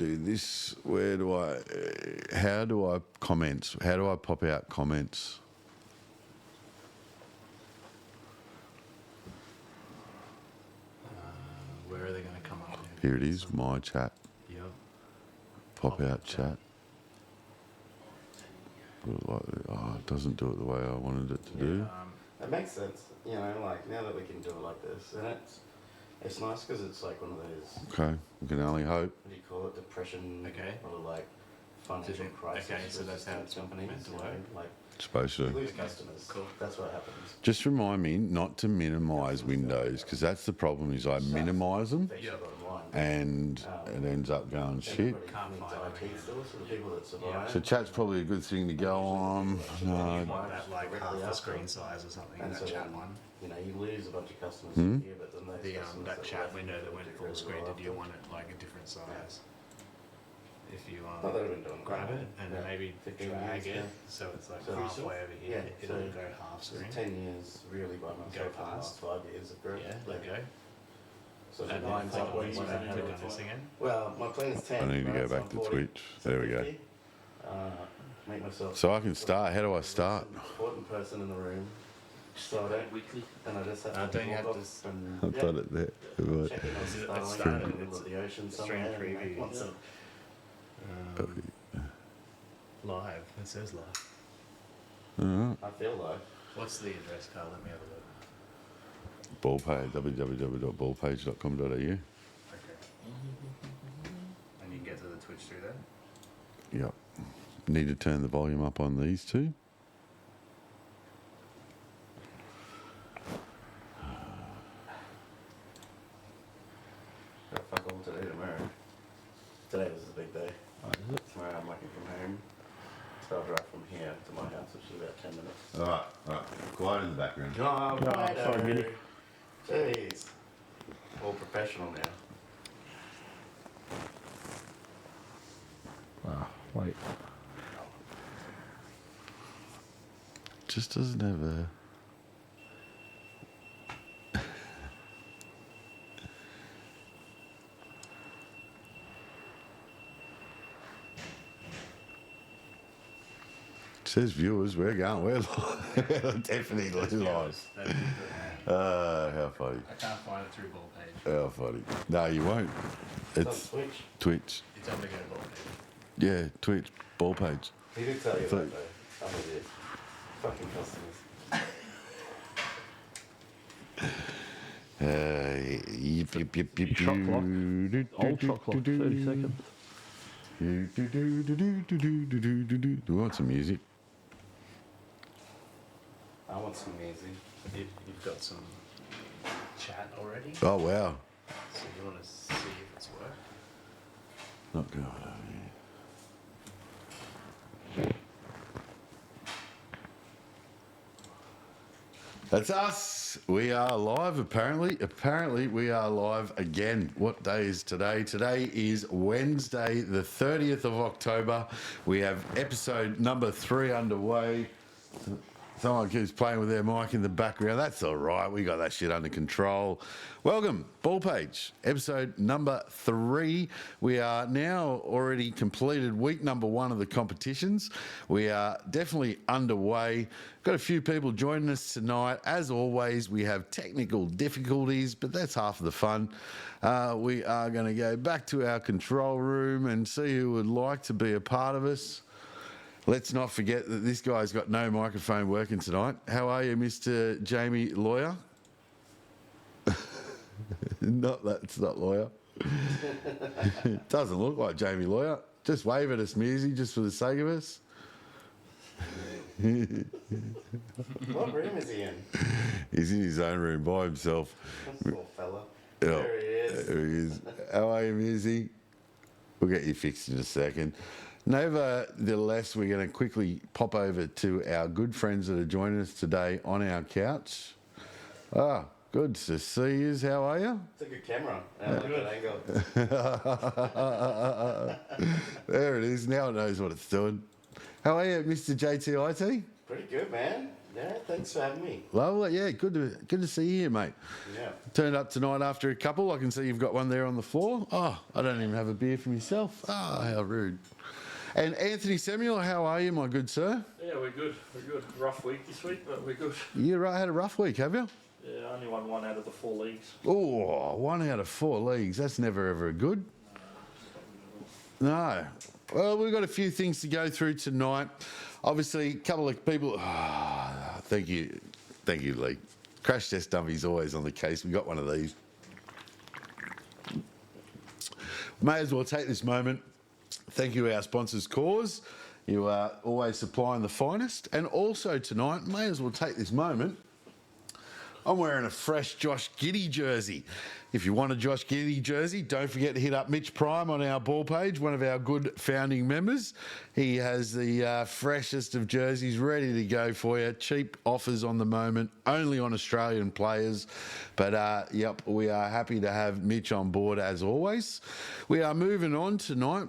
do this? Where do I? How do I comments? How do I pop out comments? Where are they going to come up? Here it is. My chat. Yep. Pop out chat. It doesn't do it the way I wanted it to do. It makes sense, you know, like now that we can do it like this, and it's nice because it's like one of those. Okay, we can only hope. What do you call it? Depression. Okay. Or like financial crisis. Okay, so that's how it's companies meant to you know, work. Like Supposed you to. lose customers. Cool. That's what happens. Just remind me not to minimise windows because that's the problem. Is I minimise them That's your bottom line. and it ends up going shit. Everybody Can't needs find IT them still, so the people that survive. Yeah. So chat's probably a good thing to go on. You No, want that like half the screen size or something, And that so chat then, one. you know, you lose a bunch of customers Hmm? here, but then those The customers that that chat left window that went did full really screen, well did you after. want it like a different size? If you Not that I've been doing grab that. it and Yeah. maybe 15 drag years, it yeah. so it's like So- halfway over here, Yeah, it'll so go half So screen. 10 years really by myself for the past. last 5 years of growth. Yeah, Like, there you go. so And it lines then up when with you what I have click it on this for. again. Well, my plan's 10. I need to right? go So back I'm to 40, Twitch. There we go. 50. Make myself So I can start. How do I start? an important person in the room. So I don't Weekly. and I just have to don't you have walk to up and I've done it there. Right. check in on Is it- Starlink it's in started, the middle it's of the ocean stream somewhere. and preview. once it- Live. It says live. All right. I feel like What's the address, Carl? Let me have a look. Ballpage, www.ballpage.com.au. Okay. And you can get to the Twitch through there. Yep. Need to turn the volume up on these two. got fuck all today tomorrow. Today was a big day. Tomorrow I'm working from home. So I'll drive from here to my house, which is about 10 minutes. All right. Quiet in the background. Oh, sorry, Billy. Jeez. All professional now. Wait. Just doesn't have a. It says viewers, we're going, we're live. We're definitely live. That'd be good. How funny. I can't find it through Ball Page. How funny. No, you won't. It's on It's Twitch. Twitch. You tell me to go to Ball Page. Yeah, Twitch, Ballpage. He did tell you So- that though. I'm with you. Fucking customers. Yip, yip, yip, yip, Shot clock. do, Old do, shot clock, do, 30 do. seconds. Do, do, do, do, do, do, do, do, do, do. Do we want some music? I want some music. You've got some chat already, Oh, wow. so you want to see if it's worked. Not going over here. That's us. We are live, apparently. Apparently, we are live again. What day is today? Today is Wednesday, the 30th of October. We have episode number 3 underway. Someone keeps playing with their mic in the background. That's all right. We got that shit under control. Welcome, Ballpage, episode number 3. We are now already completed week number 1 of the competitions. We are definitely underway. Got a few people joining us tonight. As always, we have technical difficulties, but that's half of the fun. We are going to go back to our control room and see who would like to be a part of us. Let's not forget that this guy's got no microphone working tonight. How are you, Mr. Jamie Lawyer? That's not Lawyer. Doesn't look like Jamie Lawyer. Just wave at us, Musi, just for the sake of us. What room is he in? He's in his own room by himself. This little fella. Yeah, There he is. There he is. How are you, Musi? We'll get you fixed in a second. Nevertheless, we're going to quickly pop over to our good friends that are joining us today on our couch. Ah, good to see you. How are you? It's a good camera. I like that angle. There it is. Now it knows what it's doing. How are you, Mr. JTIT? Pretty good, man. Yeah, Thanks for having me. Lovely. Yeah, good to see you here, mate. Yeah. Turned up tonight after a couple. I can see you've got one there on the floor. Oh, I don't even have a beer for myself. Oh, how rude. And Anthony Samuel, how are you, my good sir? Yeah, we're good. We're good. Rough week this week, but we're good. You had a rough week, have you? Yeah, only won 1 out of the 4 leagues. Oh, 1 out of 4 leagues. That's never, ever good. No. Well, we've got a few things to go through tonight. Obviously, a couple of people... thank you, Lee. Crash Test Dummies always on the case. We got one of these. May as well take this moment. Thank you, our sponsors, Cause. You are always supplying the finest. And also tonight, may as well take this moment. I'm wearing a fresh Josh Giddey jersey. If you want a Josh Giddey jersey, don't forget to hit up Mitch Prime on our ball page, one of our good founding members. He has the freshest of jerseys ready to go for you. Cheap offers on the moment, only on Australian players. But, yep, we are happy to have Mitch on board as always. We are moving on tonight.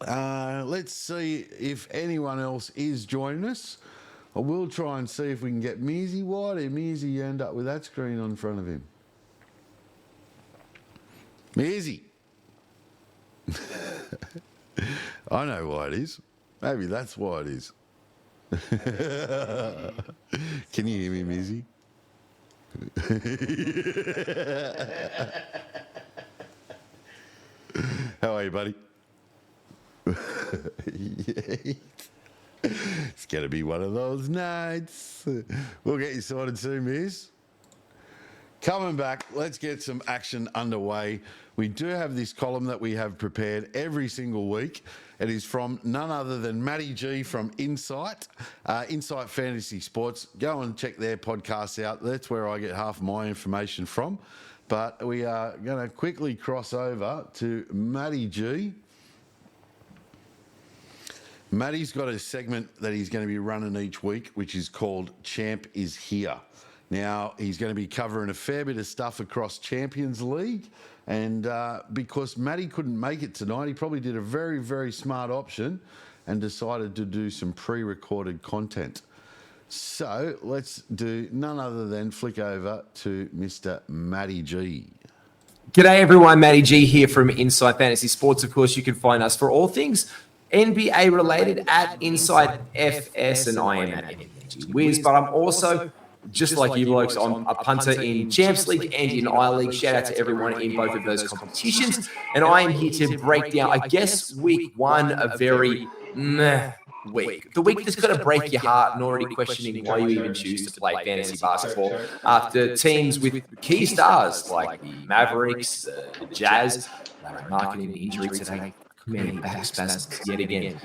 Let's see if anyone else is joining us. I will try and see if we can get Measy. Why did Measy end up with that screen on front of him? Measy. I know why it is. Maybe that's why it is. Can you hear me, Measy? How are you, buddy? Yeah. It's going to be one of those nights. We'll get you sorted soon, Miz. Coming back, let's get some action underway. We do have this column that we have prepared every single week. It is from none other than Matty G from Insight, Insight Fantasy Sports. Go and check their podcasts out. That's where I get half of my information from. But we are going to quickly cross over to Matty G. Matty's got a segment that he's going to be running each week, which is called Champ is Here. Now, he's going to be covering a fair bit of stuff across Champions League. And because Matty couldn't make it tonight, he probably did a very, very smart option and decided to do some pre-recorded content. So let's do none other than flick over to Mr. Matty G. G'day, everyone. Matty G here from Insight Fantasy Sports. Of course, you can find us for all things NBA related at Insight FS, and I am at MG Wiz, but I'm also, just like you blokes, I'm a punter in Champs League and in I-League. Shout out to everyone in both of those competitions. And I am here to break down, I guess, week one, a very meh week. The week that's going to break your heart and already questioning why you even choose to play fantasy basketball after teams with key stars like the Mavericks, the Jazz, marketing injury today. Many back spasms yet again.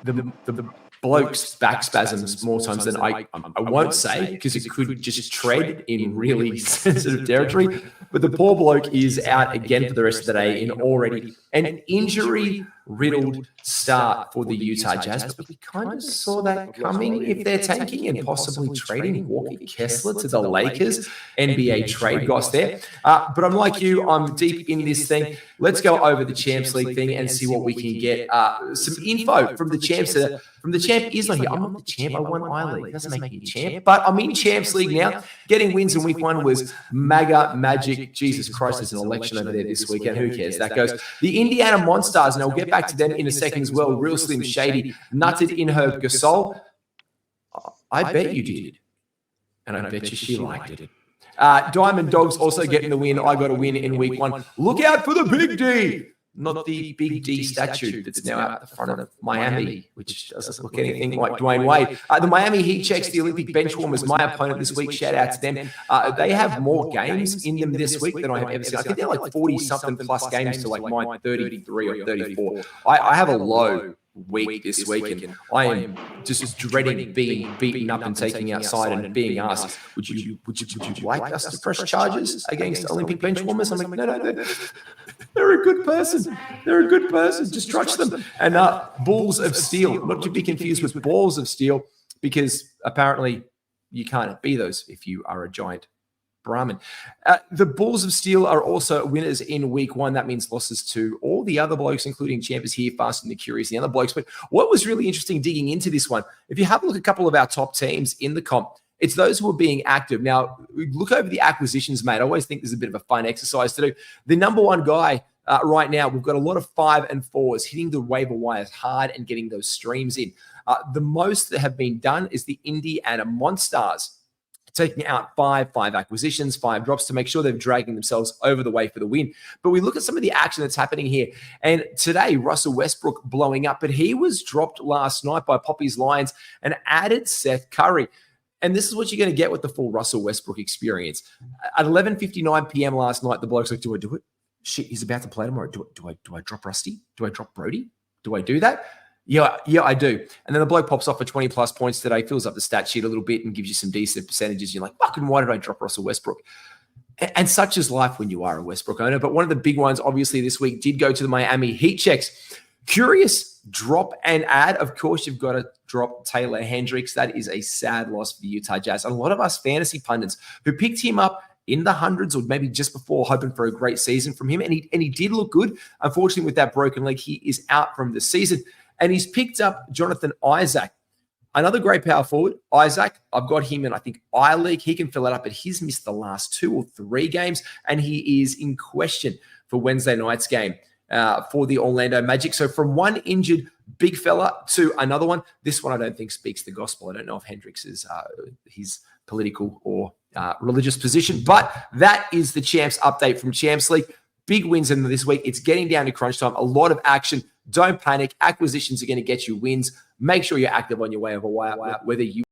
The bloke's back spasms more times than I won't say, because it could just tread in really sensitive territory. But the poor bloke is out again for the rest of the day in already an injury-riddled start for the Utah Jazz. But we kind of saw that coming if they're tanking and possibly trading Walker Kessler to the Lakers. NBA trade goss there. But I'm like you, I'm deep in this thing. Let's go over the Champs League thing and see what we can get. Some info from the champs. From the champ is not here. I'm not the champ. I won I-League. It doesn't make me a champ. But I'm in Champs League now. Getting wins in week one was MAGA Magic. Jesus Christ, there's an election over there this weekend. Who cares? That goes. The Indiana Monstars, and I'll get back to them in a second as well. Real Slim Shady nutted in her Gasol. I bet you did. And I bet you she liked it. Diamond Dogs also getting the win. I got a win in week one. Look out for the Big D. Not the Big D statue that's now out the front of Miami, which doesn't look anything like Dwayne Wade. The Miami Heat checks the Olympic bench warmers, my opponent this week. Shout out to them. They have more games in them this week than I have ever seen. I think they're like 40-something plus games to like my 33 or 34. I have a low week this week, and I am just dreading being beaten up and taken outside and being asked, would you like us to press charges against Olympic bench warmers? I'm like, no, they're a good person. They're a good person. Just trust them. And Balls of Steel, not to be confused with Balls of Steel, because apparently you can't be those if you are a giant Brahmin. The Balls of Steel are also winners in week one. That means losses to all the other blokes, including Champions here, Fast and the Curious, and the other blokes. But what was really interesting digging into this one, if you have a look at a couple of our top teams in the comp, It's those who are being active. Now, look over the acquisitions, mate. I always think there's a bit of a fun exercise to do. The number one guy right now, we've got a lot of 5 and 4s hitting the waiver wires hard and getting those streams in. The most that have been done is the Indiana Monstars, taking out five acquisitions, 5 drops to make sure they're dragging themselves over the way for the win. But we look at some of the action that's happening here. And today, Russell Westbrook blowing up, but he was dropped last night by Poppy's Lions and added Seth Curry. And this is what you're going to get with the full Russell Westbrook experience. At 11:59 p.m. last night, the bloke's like, do I do it? Shit, he's about to play tomorrow. Do I drop Rusty? Do I drop Brody? Do I do that? Yeah, I do. And then the bloke pops off for 20 plus points today, fills up the stat sheet a little bit and gives you some decent percentages. You're like, fucking, why did I drop Russell Westbrook? And such is life when you are a Westbrook owner. But one of the big ones, obviously, this week did go to the Miami Heat checks. Curious drop and add. Of course, you've got to drop Taylor Hendricks. That is a sad loss for the Utah Jazz. And a lot of us fantasy pundits who picked him up in the hundreds or maybe just before, hoping for a great season from him. And he did look good. Unfortunately, with that broken leg, he is out from the season. And he's picked up Jonathan Isaac, another great power forward. Isaac, I've got him in, I think, I-League. He can fill it up, but he's missed the last 2 or 3 games, and he is in question for Wednesday night's game for the Orlando Magic. So from one injured big fella to another one, this one I don't think speaks the gospel. I don't know if Hendricks is his political or religious position, but that is the Champs update from Champs League. Big wins in this week. It's getting down to crunch time. A lot of action. Don't panic. Acquisitions are going to get you wins. Make sure you're active on your way of a wire, whether you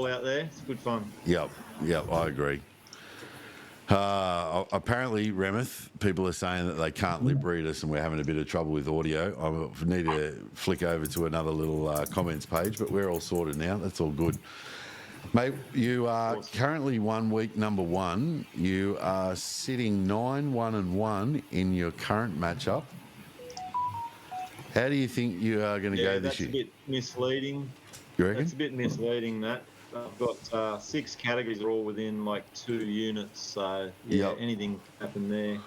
out there. It's good fun. Yep, I agree. Apparently, Remeth, people are saying that they can't lip read us and we're having a bit of trouble with audio. I need to flick over to another little comments page, but we're all sorted now. That's all good. Mate, you are currently 1 week number 1. You are sitting 9-1-1 in your current matchup. How do you think you are going to go this year? That's a bit misleading. You reckon? That's a bit misleading, that. I've got 6 categories are all within like 2 units, so anything can happen there.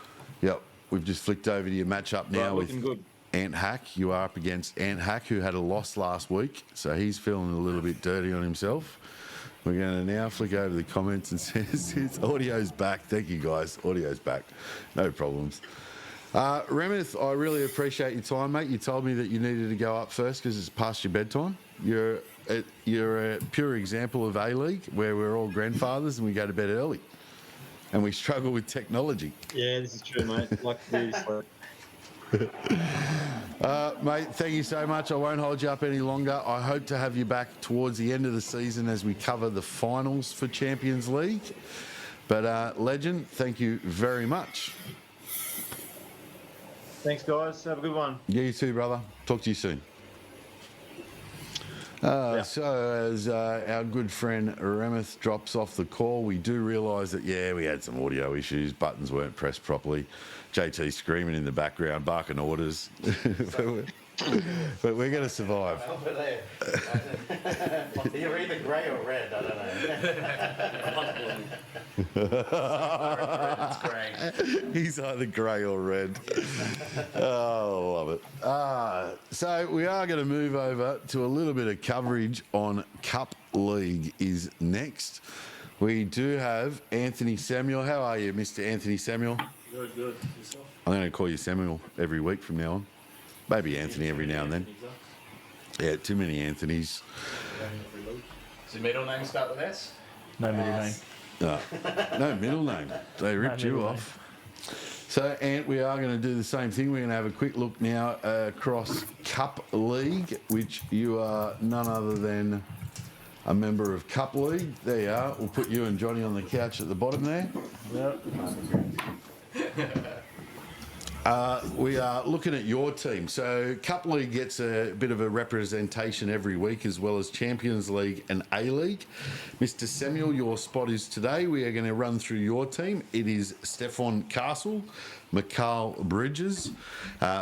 Yep. We've just flicked over to your matchup now with looking good. Ant Hack. You are up against Ant Hack, who had a loss last week, so he's feeling a little bit dirty on himself. We're going to now flick over the comments and says his audio's back. Thank you, guys. Audio's back. No problems. Remeth, I really appreciate your time, mate. You told me that you needed to go up first because it's past your bedtime. You're a pure example of A-League, where we're all grandfathers and we go to bed early. And we struggle with technology. Yeah, this is true, mate. Like to do this. Mate, thank you so much. I won't hold you up any longer. I hope to have you back towards the end of the season as we cover the finals for Champions League. But, Legend, thank you very much. Thanks, guys. Have a good one. Yeah, you too, brother. Talk to you soon. So as our good friend Remeth drops off the call, we do realise that, we had some audio issues. Buttons weren't pressed properly. JT screaming in the background, barking orders. But we're going to survive. Over there. You're either grey or red, I don't know. It's great. He's either grey or red. Oh, love it. So we are going to move over to a little bit of coverage on Cup League is next. We do have Anthony Samuel. How are you, Mr. Anthony Samuel? Good, good. Yourself? I'm going to call you Samuel every week from now on. Maybe Anthony every now and then. Yeah, too many Anthonys. Does your middle name start with S? No middle name. No middle name. They ripped you middle off. So, Ant, we are going to do the same thing. We're going to have a quick look now across Cup League, which you are none other than a member of Cup League. There you are. We'll put you and Johnny on the couch at the bottom there. Yep. We are looking at your team. So Cup League gets a bit of a representation every week, as well as Champions League and A-League. Mr. Samuel, your spot is today. We are going to run through your team. It is Stefan Castle, Mikal Bridges,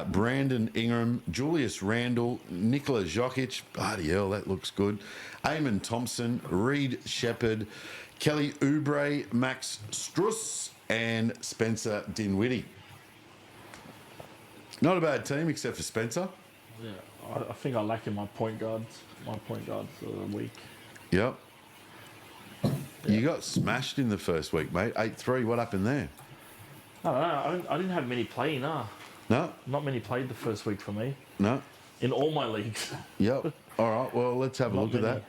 Brandon Ingram, Julius Randall, Nikola Jokic, bloody hell, that looks good, Eamon Thompson, Reed Shepherd, Kelly Oubre, Max Struss, and Spencer Dinwiddie. Not a bad team, except for Spencer. Yeah, I think I lack in my point guards. My point guards are weak. Yep. You got smashed in the first week, mate. 8-3. What happened there? I don't know. I didn't have many playing. No? Not many played the first week for me No? in all my leagues. Yep. All right, well, let's have a Not look at many. that.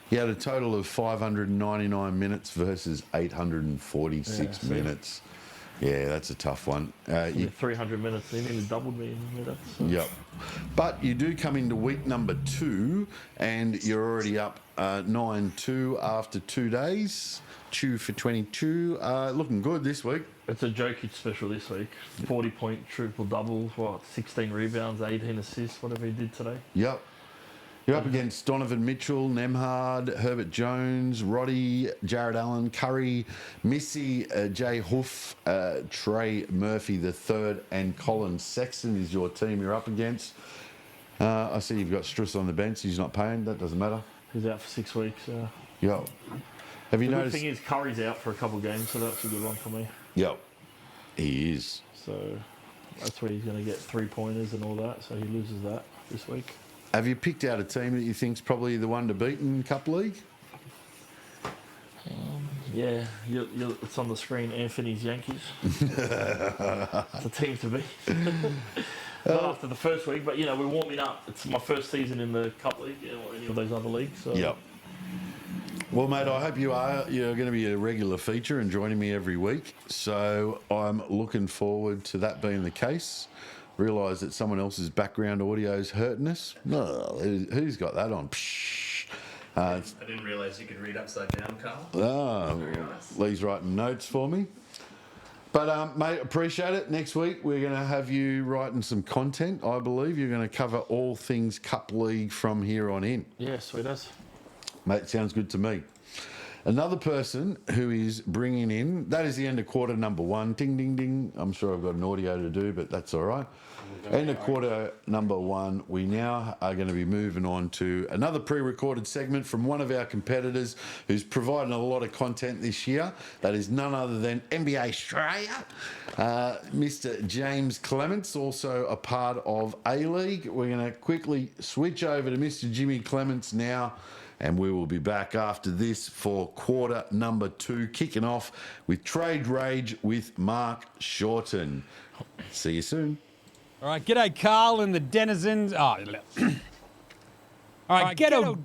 He had a total of 599 minutes versus 846 Yeah, minutes. Yeah, that's a tough one. You 300 minutes. They nearly doubled me in minutes. So. Yep. But you do come into week number 2 and you're already up 9-2 after 2 days. 2 for 22. Looking good this week. It's a Jokic special this week. 40-point triple-double, 16 rebounds, 18 assists, whatever he did today. Yep. You're up against Donovan Mitchell, Nemhard, Herbert Jones, Roddy, Jared Allen, Curry, Missy, Jay Hoof, Trey Murphy III, and Colin Sexton is your team you're up against. I see you've got Struss on the bench. He's not paying. That doesn't matter. He's out for 6 weeks. Yep. Have you The good noticed? thing is Curry's out for a couple of games, so that's a good one for me. Yep. He is. So that's where he's going to get 3-pointers and all that, so he loses that this week. Have you picked out a team that you think's probably the one to beat in Cup League? Yeah, it's on the screen. Anthony's Yankees. It's a team to beat. Not after the first week, but we're warming up. It's my first season in the Cup League or any of those other leagues. So. Yep. Well, mate, I hope you're going to be a regular feature and joining me every week. So I'm looking forward to that being the case. Realise that someone else's background audio is hurting us. No, who's got that on? Psh. I didn't realise you could read upside down, Carl. Lee's writing notes for me. But, mate, appreciate it. Next week, we're going to have you writing some content, I believe. You're going to cover all things Cup League from here on in. Yeah, sweet as. Mate, sounds good to me. Another person who is bringing in, that is the end of quarter number 1. Ding, ding, ding. I'm sure I've got an audio to do, but that's all right. End of quarter number 1. We now are going to be moving on to another pre-recorded segment from one of our competitors who's providing a lot of content this year. That is none other than NBA Australia. Mr. James Clements, also a part of A-League. We're going to quickly switch over to Mr. Jimmy Clements now. And we will be back after this for quarter number 2, kicking off with Trade Rage with Mark Shorten. See you soon. All right, g'day, Carl and the denizens. All right, ghetto. All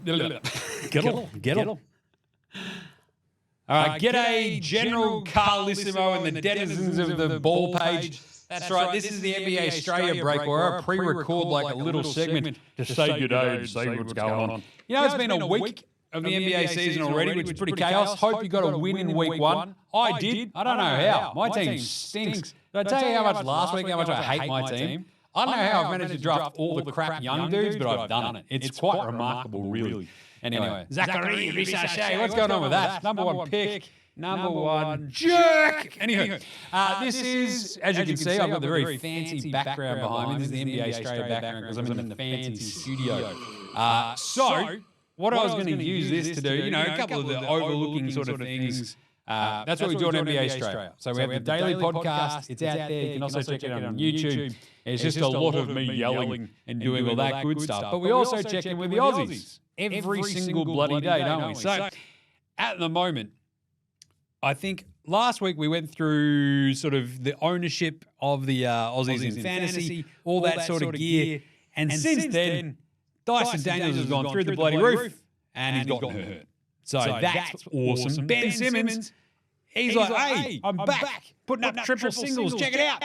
right, g'day, General Carlissimo and the denizens of the ball page. That's right, this is the NBA Australia break where I pre-record like a little segment to say g'day and say what's going on. You know, it's been a week of the NBA season already, which is pretty chaos. Hope you got a win in week 1. I did. I don't know how. My team stinks. Did I tell you how much last week, how much I hate my team? I don't know how I've managed to draft all the crap young dudes, but I've done it. It's quite remarkable, really. Anyway, Zachary Risache, what's going on with that? Number 1 pick. Number 1 jerk. Anyway, this is, as you can see, I've got the very fancy background behind me. This is the NBA Australia background because I'm in the fancy studio. So, what I was going to use this to do, you know, a couple of the overlooking sort of things. That's what we do on NBA Australia. So we have the daily podcast. It's out there. You can also check it out on YouTube. It's just a lot of me yelling and doing all that good stuff. But we also check in with the Aussies every single bloody day, don't we? So, at the moment, I think last week we went through sort of the ownership of the Aussies in fantasy, all that sort of gear. And since then, Dyson Daniels has gone through the bloody roof and he's gotten hurt. So that's awesome. Ben Simmons, he's like, hey, I'm back, putting up triple singles, check it out.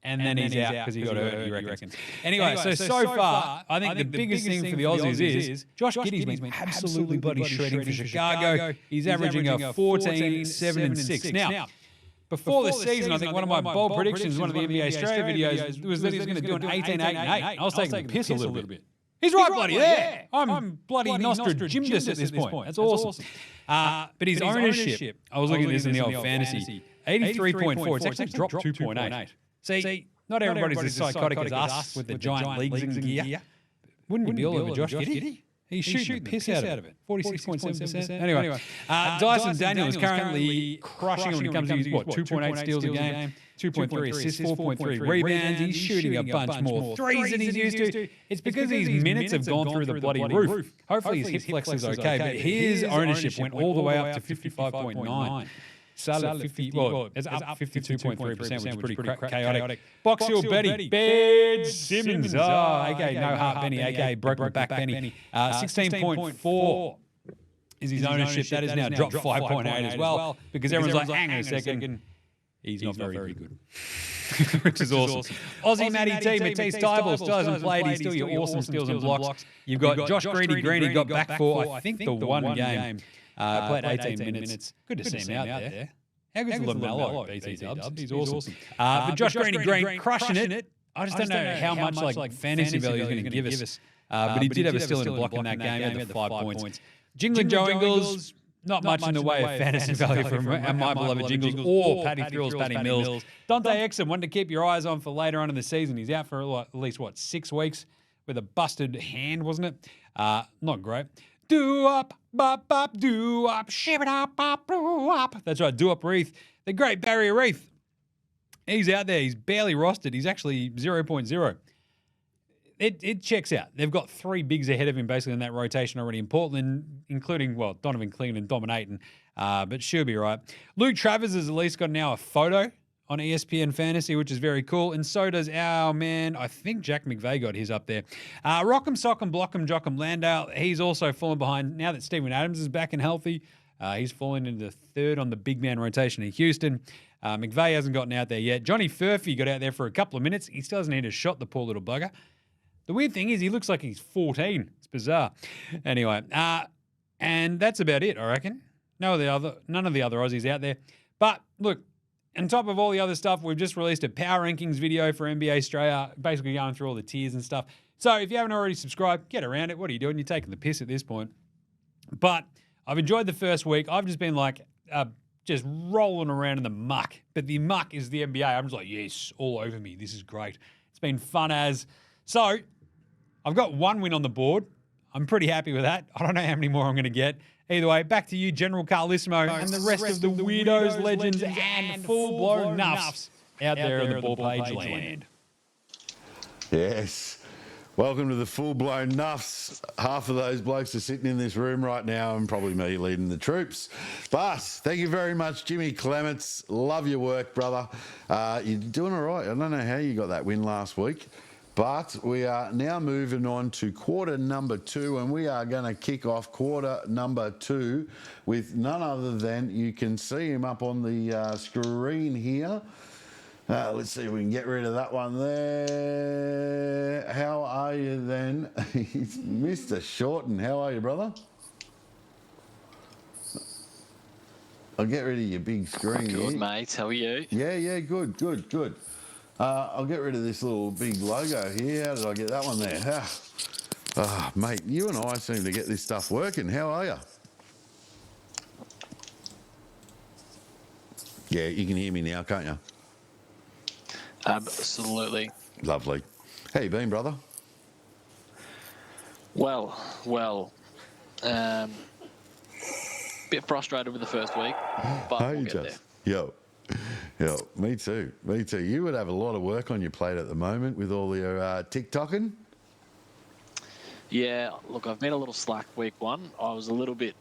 And then he's out because he got hurt, you reckon. Anyway, so far, I think the biggest thing for the Aussies is Josh Giddey's been absolutely bloody shredding for Chicago. He's averaging a 14, 7 and 6. Now, before the season, I think one of my bold predictions, one of the NBA Australia videos, was that he was going to do an 18, 8 and 8. I was taking the piss a little bit. He's right bloody there. I'm bloody Nostradamus at this point. That's awesome. But his ownership, I was looking at this in the old fantasy, 83.4. It's actually dropped 2.8. See, not everybody's as psychotic as us with the giant leagues and gear. Wouldn't you be all over Josh Giddey? He's shooting the piss out of it. 46.7%. Anyway, Dyson Daniels is currently crushing when it comes to his, 2.8 steals a game, 2.3 assists, 4.3 rebounds. He's shooting a bunch more threes than he's used to. It's because his minutes have gone through the bloody roof. Hopefully his hip flex is okay, but his ownership went all the way up to 55.9. Started at 50, well, it's up 52.3%, which is pretty chaotic. Box Hill Betty, Ben Simmons, aka No Heart Benny, aka Broken Back Benny, 16.4 is his ownership. That has now dropped 5.8 as well, because everyone's like, hang on a second, he's not very good. Which is awesome. Aussie Matty T, Matisse Tybal still hasn't played. He's still your awesome steals and blocks. You've got Josh Greeny got back for, I think, the one game. Played 18 minutes. Good to see him out there. How good's LaMelo, BT Dubs? He's awesome. But Josh Greeny crushing it. I just don't know how much like fantasy value he's going to give us. But he did have a steal and a block in that game. He had the 5 points. Jingling Joe Ingles, not much in the way of fantasy value from my beloved Jingles or Paddy Thrills, Paddy Mills. Dante Exum, one to keep your eyes on for later on in the season. He's out for at least, 6 weeks with a busted hand, wasn't it? Not great. Do-up, bop, do-up, shib-it-up, bop, do-up. That's right, do-up Reith. The Great Barrier Reef. He's out there. He's barely rostered. He's actually 0.0. It checks out. They've got 3 bigs ahead of him basically in that rotation already in Portland, including, Donovan Clean and dominating. But she'll be right. Luke Travers has at least got now a photo on ESPN Fantasy, which is very cool. And so does our man, I think Jack McVeigh got his up there. Rock'em, Sock'em, Block'em, Jock'em Landale, he's also fallen behind. Now that Steven Adams is back and healthy, he's fallen into 3rd on the big man rotation in Houston. McVeigh hasn't gotten out there yet. Johnny Furphy got out there for a couple of minutes. He still hasn't hit a shot, the poor little bugger. The weird thing is he looks like he's 14. It's bizarre. Anyway, And that's about it, I reckon. None of the other Aussies out there. But look, on top of all the other stuff, we've just released a power rankings video for NBA Australia, basically going through all the tiers and stuff. So if you haven't already subscribed, get around it. What are you doing? You're taking the piss at this point. But I've enjoyed the first week. I've just been like just rolling around in the muck. But the muck is the NBA. I'm just like, yes, all over me. This is great. It's been fun as. So I've got 1 win on the board. I'm pretty happy with that. I don't know how many more I'm going to get. Either way, back to you, General Carlissimo, and the rest of the weirdos, legends, and full-blown nuffs out there in the ball page land. Yes. Welcome to the full-blown nuffs. Half of those blokes are sitting in this room right now, and probably me leading the troops. But thank you very much, Jimmy Clements. Love your work, brother. You're doing all right. I don't know how you got that win last week. But we are now moving on to quarter number 2, and we are going to kick off quarter number 2 with none other than, you can see him up on the screen here. Let's see if we can get rid of that one there. How are you then? Mr. Shorten, how are you, brother? I'll get rid of your big screen Good, here. mate. How are you? Yeah, good. I'll get rid of this little big logo here. How did I get that one there? Mate, you and I seem to get this stuff working. How are you? Yeah, you can hear me now, can't you? Absolutely. Lovely. How you been, brother? Well. Bit frustrated with the first week, but we'll get there. Yo, me too. You would have a lot of work on your plate at the moment with all your TikToking. Yeah, look, I've been a little slack week 1. I was a little bit,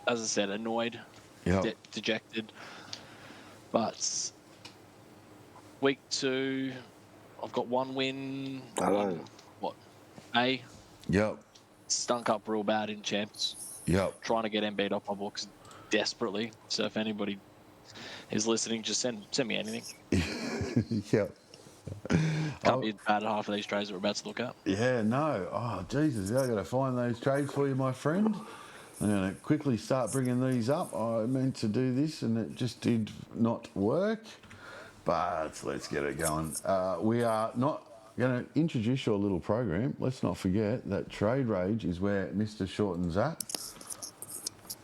as I said, annoyed, dejected. But week 2, I've got 1 win. Hello. A. Yep. Stunk up real bad in champs. Yep. Trying to get Embiid off my books desperately. So if anybody is listening, just send me anything. Yep. Can't be bad at half of these trades that we're about to look at. Yeah, no. Oh, Jesus, I got to find those trades for you, my friend. I'm going to quickly start bringing these up. I meant to do this and it just did not work. But let's get it going. We are not going to introduce your little program. Let's not forget that Trade Rage is where Mr. Shorten's at.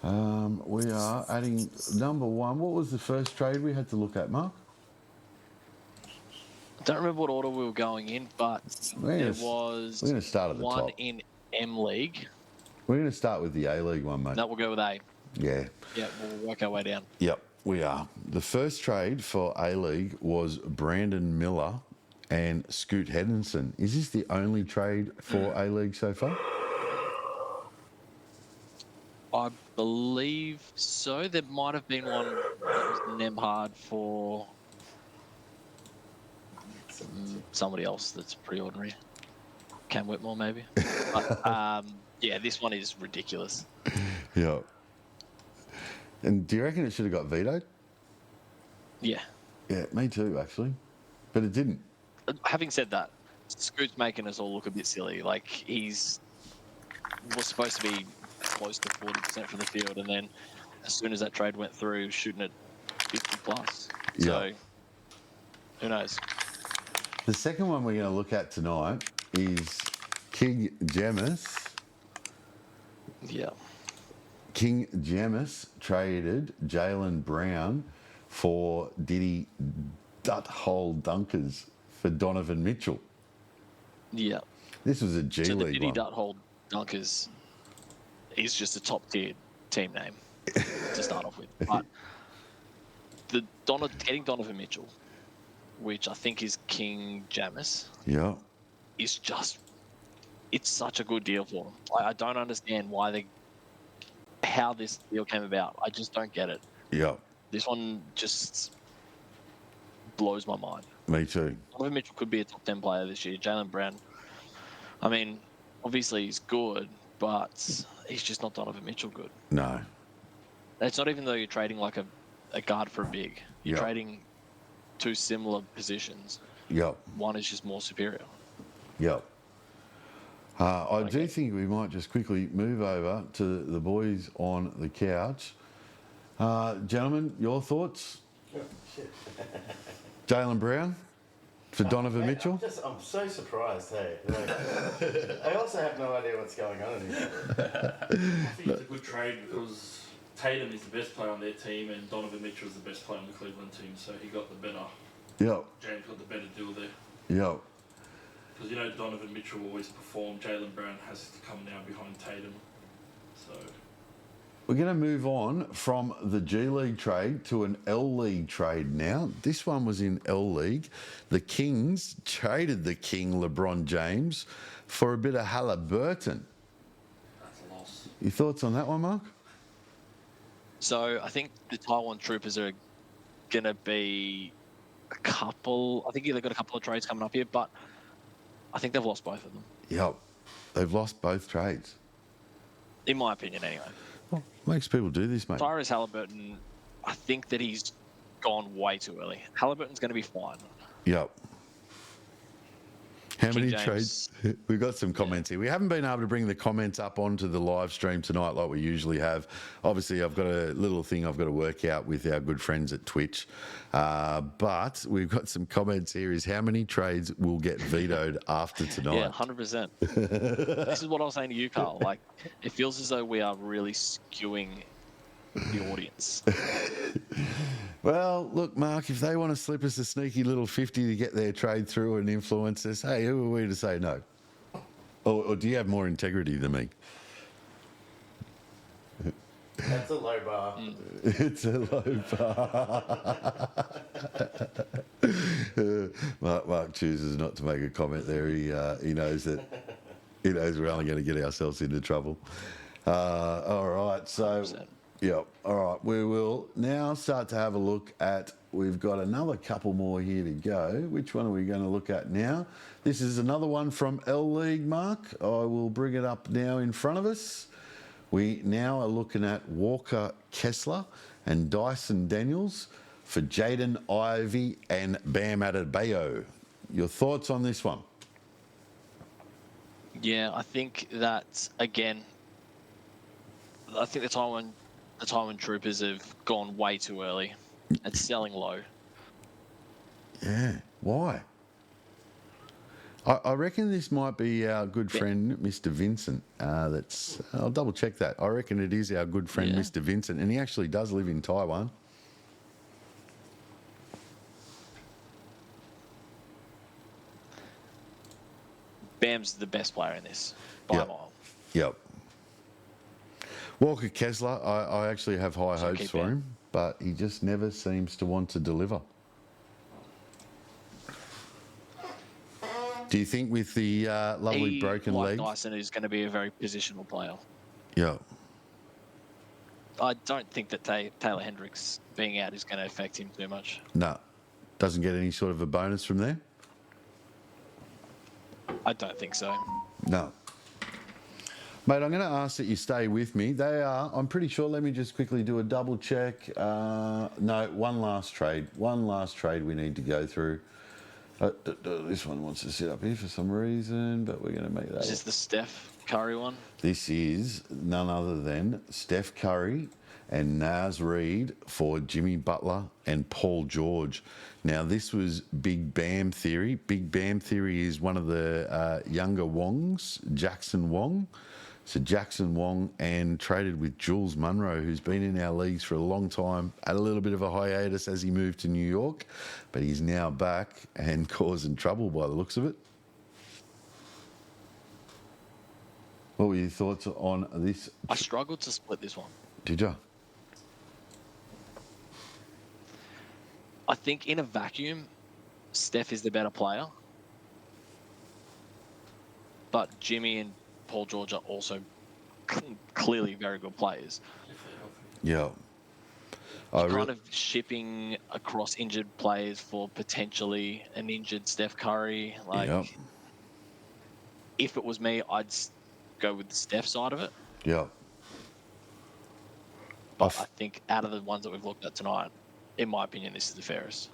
We are adding number 1. What was the first trade we had to look at, Mark? I don't remember what order we were going in, but there was we're going to start at the one top. in M League. We're going to start with the A-League one, mate. That will go with A. Yeah. Yeah, we'll work our way down. Yep, we are. The first trade for A-League was Brandon Miller and Scoot Henderson. Is this the only trade for A-League so far? I believe so. There might have been one that was Nemhard for somebody else that's pretty ordinary. Cam Whitmore, maybe. But, yeah, this one is ridiculous. Yeah. And do you reckon it should have got vetoed? Yeah. Yeah, me too, actually. But it didn't. Having said that, Scoot's making us all look a bit silly. Like, was supposed to be close to 40% from the field, and then as soon as that trade went through, shooting at 50 plus. Yeah. So, who knows? The second one we're going to look at tonight is King Jamis. Yeah. King Jamis traded Jaylen Brown for Diddy Duthole Dunkers for Donovan Mitchell. Yeah. This was a G So the League Diddy one. Duthole Dunkers is just a top tier team name to start off with. But getting Donovan Mitchell, which I think is King Jamis, Yeah. is just, it's such a good deal for them. I don't understand how this deal came about. I just don't get it. Yeah. This one just blows my mind. Me too. Donovan Mitchell could be a top 10 player this year. Jaylen Brown, I mean, obviously he's good, but he's just not Donovan Mitchell good. No. It's not even though you're trading like a guard for a big. You're Yeah. trading two similar positions. Yep. One is just more superior. Yep. I do think we might just quickly move over to the boys on the couch. Gentlemen, your thoughts? Jaylen Brown for Donovan Mitchell? I'm so surprised, hey. Like, I also have no idea what's going on anymore. I think it's a good trade because Tatum is the best player on their team and Donovan Mitchell is the best player on the Cleveland team, so he got the better. Yep. James got the better deal there. Yep. Because you know Donovan Mitchell always performed. Jaylen Brown has to come now behind Tatum. So We're going to move on from the G League trade to an L League trade now. This one was in L League. The Kings traded the King LeBron James for a bit of Halliburton. that's a loss. Your thoughts on that one, Mark? So I think the Taiwan Troopers are going to be a couple. I think they've got a couple of trades coming up here, but I think they've lost both of them. Yep. They've lost both trades. In my opinion, anyway. Well, makes people do this, mate. Tyrese Halliburton, I think that he's gone way too early. Halliburton's going to be fine. Yep. How King many James. trades? We've got some comments here. We haven't been able to bring the comments up onto the live stream tonight like we usually have. Obviously, I've got a little thing I've got to work out with our good friends at Twitch. But we've got some comments here is how many trades will get vetoed after tonight? Yeah, 100%. This is what I was saying to you, Carl. Like, it feels as though we are really skewing the audience. Well, look, Mark, if they want to slip us a sneaky little 50 to get their trade through and influence us, hey, who are we to say no? Or do you have more integrity than me? That's a low bar. It's a low bar. Mark chooses not to make a comment there. He knows that we're only going to get ourselves into trouble. All right, so 100%. yeah, all right. We will now start to have a look at. We've got another couple more here to go. Which one are we going to look at now? This is another one from L League, Mark. I will bring it up now in front of us. We now are looking at Walker Kessler and Dyson Daniels for Jaden Ivey and Bam Adebayo. Your thoughts on this one? Yeah, I think that, again, I think the Taiwan Troopers have gone way too early and selling low. Yeah, why? I reckon this might be our good friend, Mr. Vincent. I'll double check that. I reckon it is our good friend, Yeah. Mr. Vincent, and he actually does live in Taiwan. Bam's the best player in this by Yep. a mile. Yep. Walker Kessler, I actually have high So hopes keep for Bam. him, but he just never seems to want to deliver. Do you think with the lovely He, broken like leg? Dyson, is going to be a very positional player. Yeah. I don't think that Taylor Hendricks being out is going to affect him too much. No. Doesn't get any sort of a bonus from there? I don't think so. No. Mate, I'm going to ask that you stay with me. They are, I'm pretty sure, let me just quickly do a double check. No, one last trade. One last trade we need to go through. This one wants to sit up here for some reason, but we're going to make that. Is this the Steph Curry one? This is none other than Steph Curry and Naz Reid for Jimmy Butler and Paul George. Now, this was Big Bam Theory. Big Bam Theory is one of the younger Wongs, Jackson Wong. So Jackson Wong and traded with Jules Munro, who's been in our leagues for a long time, had a little bit of a hiatus as he moved to New York, but he's now back and causing trouble by the looks of it. What were your thoughts on this? I struggled to split this one. Did you? I think in a vacuum, Steph is the better player. But Jimmy and Paul George are also clearly very good players. Yeah. Kind of shipping across injured players for potentially an injured Steph Curry. Like, Yep. if it was me, I'd go with the Steph side of it. Yeah. But I think out of the ones that we've looked at tonight, in my opinion, this is the fairest.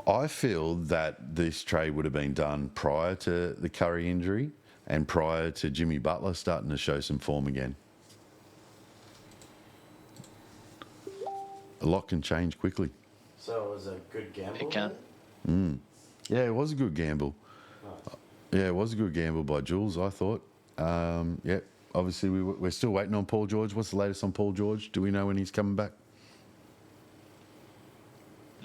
I feel that this trade would have been done prior to the Curry injury, and prior to Jimmy Butler starting to show some form again. A lot can change quickly. So it was a good gamble. It can. then? Yeah, it was a good gamble. Nice. Yeah, it was a good gamble by Jules, I thought. Yeah, obviously we're still waiting on Paul George. What's the latest on Paul George? Do we know when he's coming back?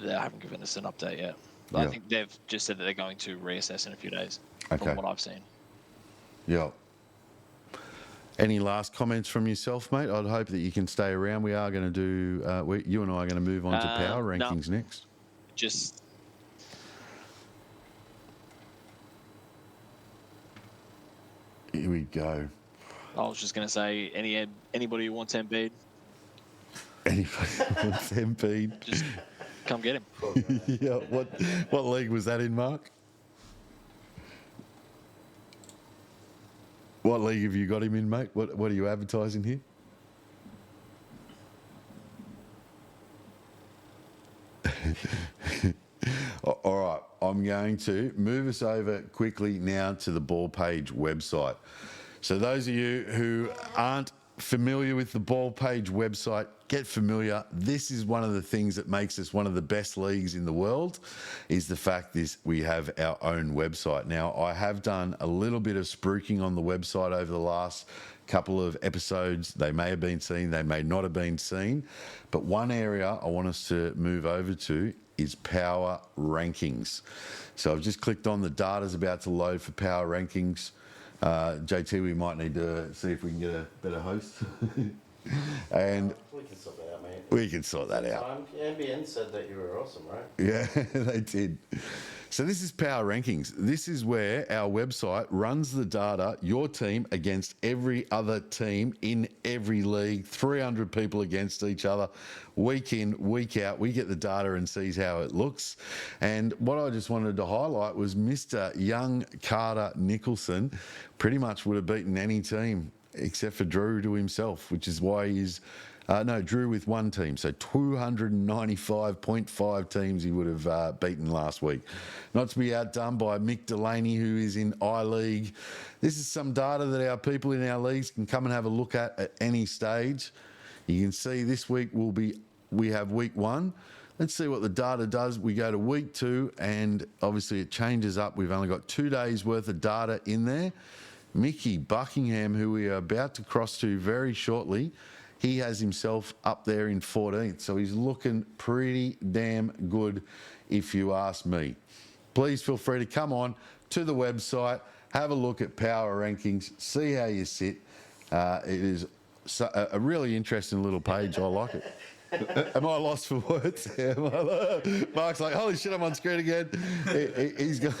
They haven't given us an update yet. But Yeah. I think they've just said that they're going to reassess in a few days, Okay. from what I've seen. Yeah. Any last comments from yourself, mate? I'd hope that you can stay around. We are going to do, you and I are going to move on to power No. rankings next. Just Here we go. I was just going to say, anybody who wants Embiid, Anybody wants Embiid? just come get him. Yeah. What league was that in, Mark? What league have you got him in, mate? What are you advertising here? All right, I'm going to move us over quickly now to the Ball Page website. So those of you who aren't familiar with the Ball Page website, get familiar. This is one of the things that makes us one of the best leagues in the world, is the fact that we have our own website. Now, I have done a little bit of spruiking on the website over the last couple of episodes. They may have been seen, they may not have been seen. But one area I want us to move over to is power rankings. So I've just clicked on the data's about to load for power rankings. JT, we might need to see if we can get a better host. And We can sort that out, mate. we can sort that out. NBN said that you were awesome, right? Yeah, they did. So this is power rankings. This is where our website runs the data, your team against every other team in every league, 300 people against each other, week in, week out. We get the data and sees how it looks. And what I just wanted to highlight was Mr. Young Carter Nicholson pretty much would have beaten any team except for Drew to himself, which is why he's Drew with one team. So 295.5 teams he would have beaten last week. Not to be outdone by Mick Delaney, who is in I-League. This is some data that our people in our leagues can come and have a look at any stage. You can see this week we have week 1. Let's see what the data does. We go to week 2, and obviously it changes up. We've only got 2 days worth of data in there. Mickey Buckingham, who we are about to cross to very shortly, he has himself up there in 14th. So he's looking pretty damn good, if you ask me. Please feel free to come on to the website, have a look at power rankings, see how you sit. It is a really interesting little page. I like it. Am I lost for words? Mark's like, holy shit, I'm on screen again. He's gone.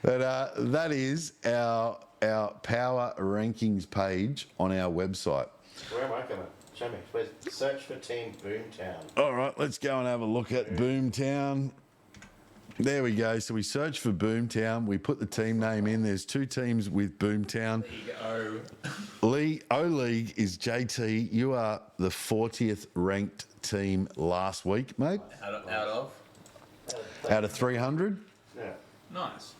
But that is our power rankings page on our website. Where am I coming? Show me. Where's search for Team Boomtown? All right, let's go and have a look at Boomtown. There we go. So we search for Boomtown. We put the team name in. There's 2 teams with Boomtown. League O-League is JT. You are the 40th ranked team last week, mate. Out of 300? Yeah. Nice.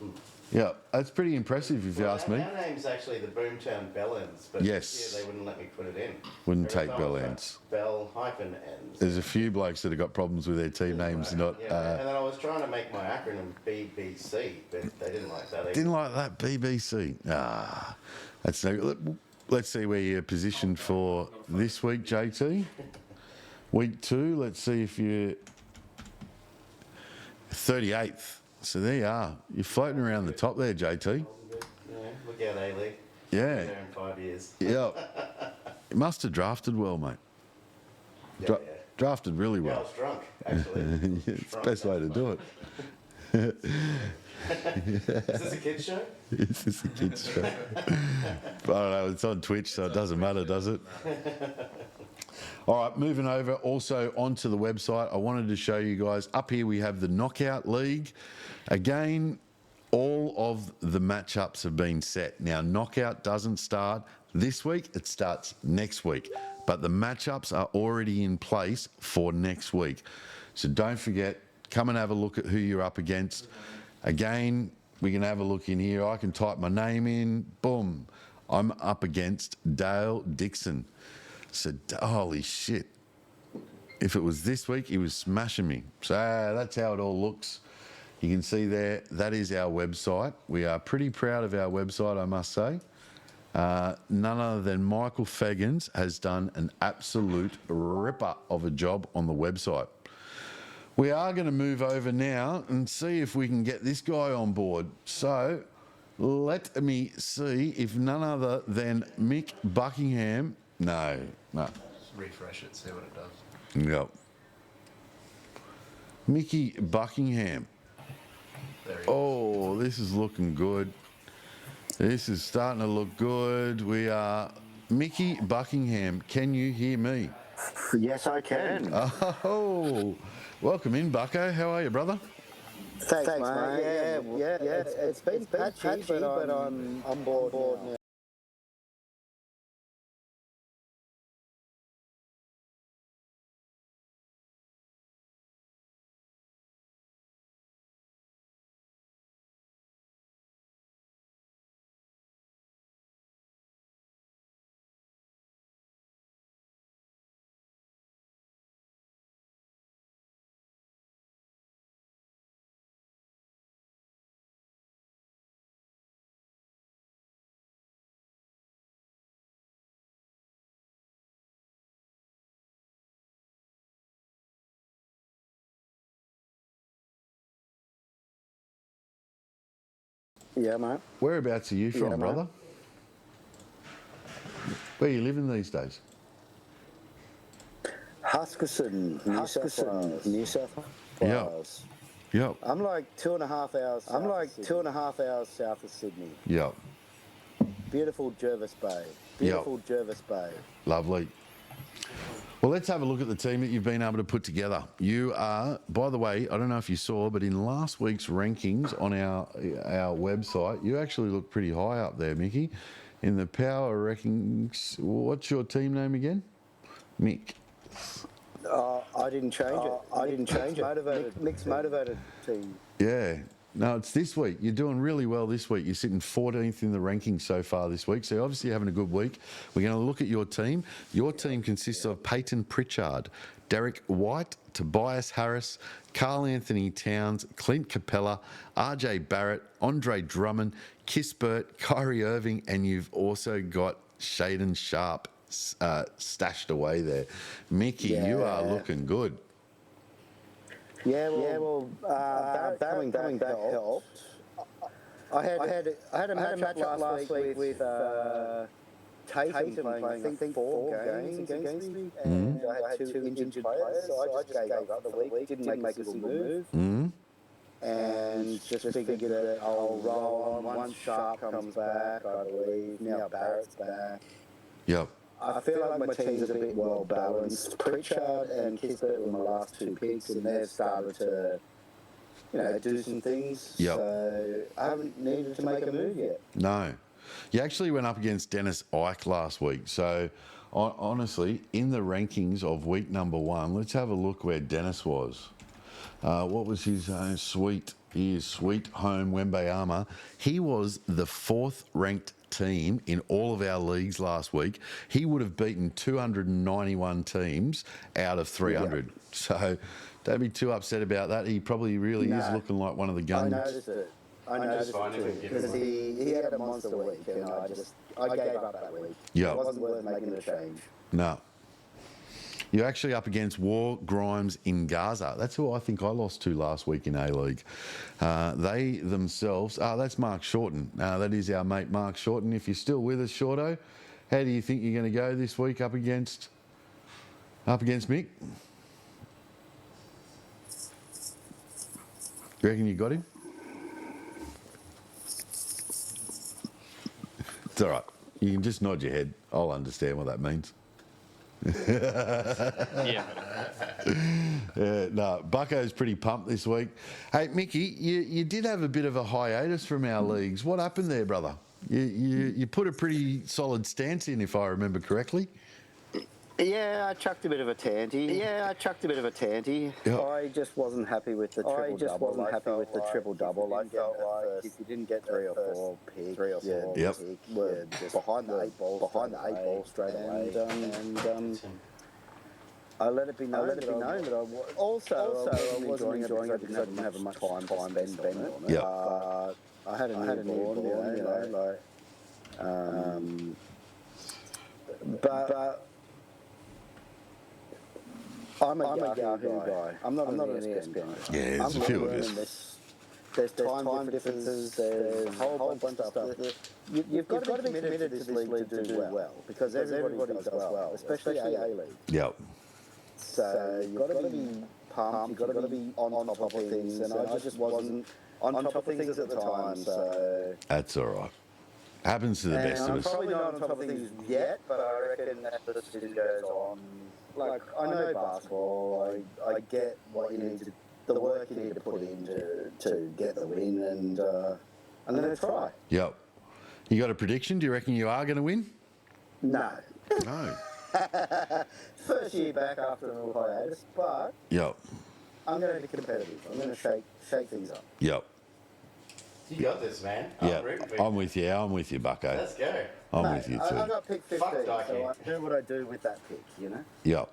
Yeah, that's pretty impressive if you ask me. Our name's actually the Boomtown Bellends, but Yes. yeah, they wouldn't let me put it in. Wouldn't Every take time I was Bellends. like, Bell-ends. There's a few blokes that have got problems with their team names. Not Yeah, and then I was trying to make my acronym BBC, but they didn't like that either. didn't like that BBC. That's no. Let's see where you're positioned for this week, JT. Week 2. Let's see if you're 38th. So there you are. You're floating around the top there, JT. Yeah, look out, A-League. Yeah. Been there in 5 years. Yeah. You must have drafted well, mate. Yeah, Dra- yeah. Drafted really Yeah, I well. was drunk, actually. It's the best way to do it. Is this a kid's show? It's just a kid's show. But I don't know, it's on Twitch, so it doesn't matter, does it? All right, moving over also onto the website, I wanted to show you guys, up here we have the Knockout League. Again, all of the matchups have been set. Now, Knockout doesn't start this week, it starts next week. But the matchups are already in place for next week. So don't forget, come and have a look at who you're up against. Again, We can have a look in here. I can type my name in. Boom. I'm up against Dale Dixon. So, holy shit. If it was this week, he was smashing me. So that's how it all looks. You can see there, that is our website. We are pretty proud of our website, I must say. None other than Michael Feggins has done an absolute ripper of a job on the website. We are going to move over now and see if we can get this guy on board. So let me see if none other than Mick Buckingham. No. Just refresh it, see what it does. Yep. Mickey Buckingham. There he is. Oh, this is looking good. This is starting to look good. We are Mickey Buckingham. Can you hear me? Yes, I can. Oh, welcome in, Bucko. How are you, brother? Thanks mate. Yeah. It's been patchy, but I'm on board now. Yeah, mate. Whereabouts are you from, mate. brother? Where are you living these days? Huskerson, New South Wales. Yep. I'm like 2.5 hours. South of Sydney. Yep. Beautiful Jervis Bay. Jervis Bay. Lovely. Well, let's have a look at the team that you've been able to put together. You are, by the way, I don't know if you saw, but in last week's rankings on our website, you actually look pretty high up there, Mickey. In the power rankings, what's your team name again? Mick. I didn't change it. Mixed motivated team. Yeah. No, it's this week. You're doing really well this week. You're sitting 14th in the rankings so far this week. So you're obviously having a good week. We're going to look at your team. Your team consists of Peyton Pritchard, Derek White, Tobias Harris, Carl Anthony Towns, Clint Capella, RJ Barrett, Andre Drummond, Kispert, Kyrie Irving, and you've also got Shaden Sharp stashed away there. Mickey, you are looking good. Barrett coming back helped. I had a matchup last week with Tatum playing I think 4 games against me, and I had 2 injured players, so I just gave up the week, didn't make a single move, and just figured that I'll roll on. Once Sharp comes back, I believe, now Barrett's back. Yep. I feel like my team's a bit well balanced. Pritchard and Kispert were my last 2 picks, and they've started to, do some things. Yep. So I haven't needed to make a move yet. No. You actually went up against Dennis Ike last week. So, honestly, in the rankings of week number 1, let's have a look where Dennis was. What was his sweet home Wembayama? He was the 4th ranked team in all of our leagues last week. He would have beaten 291 teams out of 300. Yep. So don't be too upset about that. He probably really is looking like one of the guns. I noticed it too, because he had a monster week, and I gave up that week. Yeah. It wasn't worth making a change. No. You're actually up against War Grimes in Gaza. That's who I think I lost to last week in A-League. They themselves... that's Mark Shorten. That is our mate Mark Shorten. If you're still with us, Shorto, how do you think you're going to go this week up against Mick? You reckon you got him? It's all right. You can just nod your head. I'll understand what that means. No, Bucko's pretty pumped this week. Hey, Mickey, you did have a bit of a hiatus from our leagues. What happened there, brother? You put a pretty solid stance in, if I remember correctly. Yeah, I chucked a bit of a tanty. Yep. I just wasn't happy with the triple double. I felt like if you didn't get 3 or 4 picks, Yep. were just behind the 8 ball straight away. And I let it be known that I was also I wasn't enjoying it because I didn't have much time to spend on it. Yep. I had a newborn, but I'm a Yahoo guy. I'm not an ESPN guy. Yeah, there's a few of us. There's time differences. There's a whole bunch of stuff. You've got to be committed to this league to do well because everybody does well, especially A League. Yep. So you've got to be pumped. You've got to be on top of things, and I just wasn't on top of things at the time. So That's all right. Happens to the best of I'm us. probably not on top of things yet, but I reckon that the season goes on. Like, I know basketball. I get what you need to, the work you need to put in to get the win, and I'm going to try. Yep. You got a prediction? Do you reckon you are going to win? No. No. First year back after a little hiatus, but Yep. I'm going to be competitive. I'm going to shake things up. Yep. You got this, man. Yeah. I'm with you. I'm with you, Bucko. Let's go. I'm Mate, with you I too. got pick 15, Fuck so Dyke. I do what I do with that pick, you know? Yep.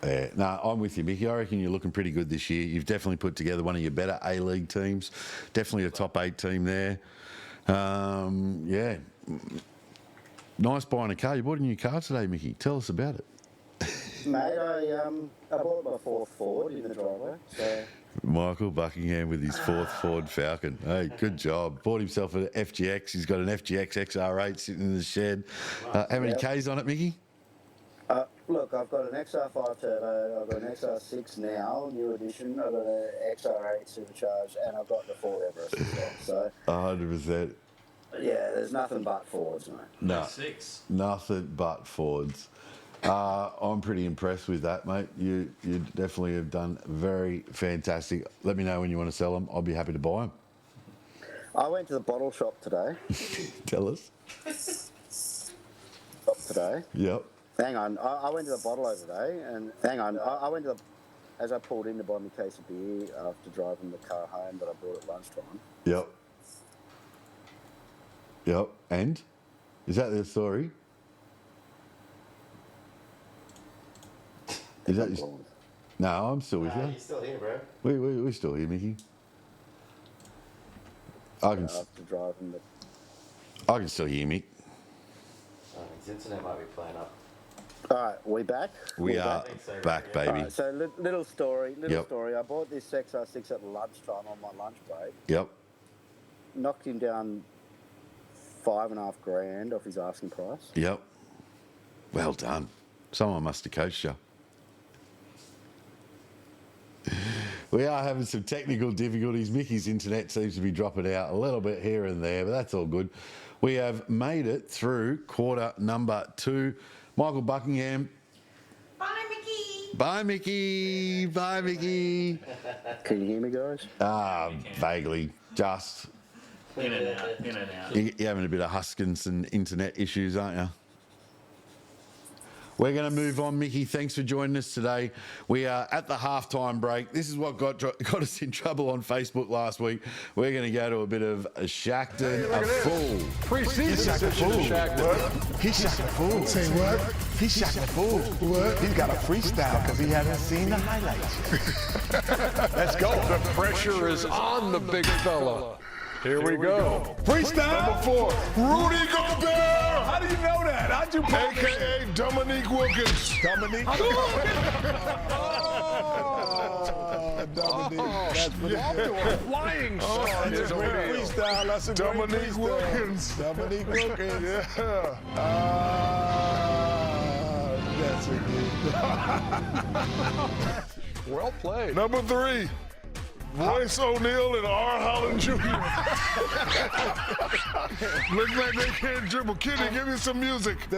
Yeah, no, I'm with you, Mickey. I reckon you're looking pretty good this year. You've definitely put together one of your better A-League teams. Definitely a top 8 team there. Yeah. Nice buying a car. You bought a new car today, Mickey. Tell us about it. Mate, I bought my 4th Ford in the driveway, so... Michael Buckingham with his 4th Ford Falcon. Hey, good job. Bought himself an FGX. He's got an FGX XR8 sitting in the shed. How many Ks on it, Mickey? Look, I've got an XR5 Turbo, I've got an XR6 now, new edition, I've got an XR8 Supercharged, and I've got the Ford Everest as well. So, 100%. yeah, there's nothing but Fords, mate. No, 6. nothing but Fords. I'm pretty impressed with that, mate. You definitely have done very fantastic. Let me know when you want to sell them. I'll be happy to buy them. I went to the bottle shop today. Tell us. Yep. Hang on, I went to the bottle today, and I went to the, as I pulled in to buy me a case of beer after driving the car home that I brought at lunchtime. Yep. Yep. And? Is that the story? Is that just... No, I'm still with you. You're still here, bro. We're still here, Mickey. I can still hear me. His internet might be playing up. All right, we back? We are back, baby. All right, so little story. Yep. I bought this XR6 at lunchtime on my lunch break. Yep. Knocked him down $5,500 off his asking price. Yep. Well done. Someone must have coached you. We are having some technical difficulties. Mickey's internet seems to be dropping out a little bit here and there, but that's all good. We have made it through quarter number 2. Michael Buckingham. Bye, Mickey. Bye, Mickey. Bye, Mickey. Can you hear me, guys? Vaguely. Just. In and out. In and out. You're having a bit of Huskinson internet issues, aren't you? We're going to move on, Mickey. Thanks for joining us today. We are at the halftime break. This is what got us in trouble on Facebook last week. We're going to go to a bit of a Shackton, a fool. He shot the fool. He shot the fool. Say what? He shot the fool. What? He's got a freestyle because he hasn't seen the highlights. Let's go. The pressure is on the big fella. Here we go. Freestyle number 4. Rudy Gobert. How do you know that? How'd you pick AKA Dominique Wilkins. Dominique? Dominique. That's pretty good. Flying That's a great freestyle. That's a great Dominique freestyle. Wilkins. Dominique Wilkins. Yeah. That's a good. Well played. Number 3. Royce O'Neal and R. Holland Jr. Look like they can't dribble. Kitty, give me some music. No,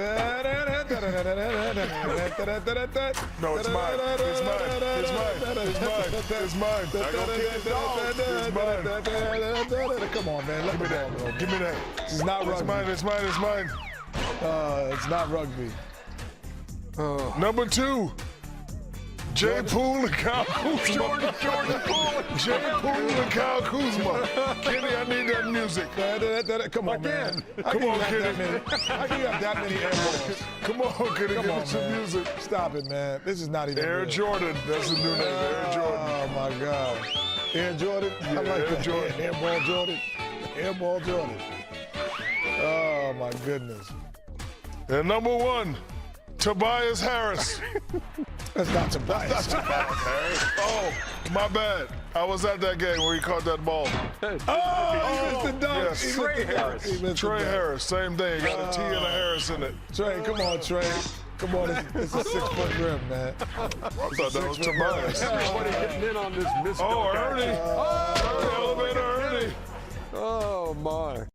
it's mine. It's mine. It's mine. It's mine. It's mine. I go kick the dog. It's mine. Come on, man. Let Give me that. Give me that. It's not rugby. It's mine. It's mine. It's mine. It's not rugby. Number 2. Jay Poole and Kyle Kuzma. Jordan Poole. Jay Poole and Kyle Kuzma. Kenny, I need that music. Come on, man. Come on, Kenny. How can you have that many air balls? Come on, Kenny. Come Give on, me some man. music. Stop it, man. This is not even Air real. Jordan. That's the new name. Air Jordan. Oh, my God. Air Jordan? Yeah, I like Air that. Jordan. Air Ball Jordan. Air Ball Jordan. Oh, my goodness. And number 1, Tobias Harris. That's not Tobias. That's Tobias Harris. Oh, my bad. I was at that game where he caught that ball. Oh, he missed the dunk. Yes. He missed the dunk. He missed the Trey dunk. Harris, same thing. Got a T and a Harris in it. Trey, come on, Trey. Come on, it's a 6-foot rim, man. I thought that was Tobias. Everybody getting in on this missed Oh, dunk Ernie. action. Ernie, elevator Ernie. Oh, my.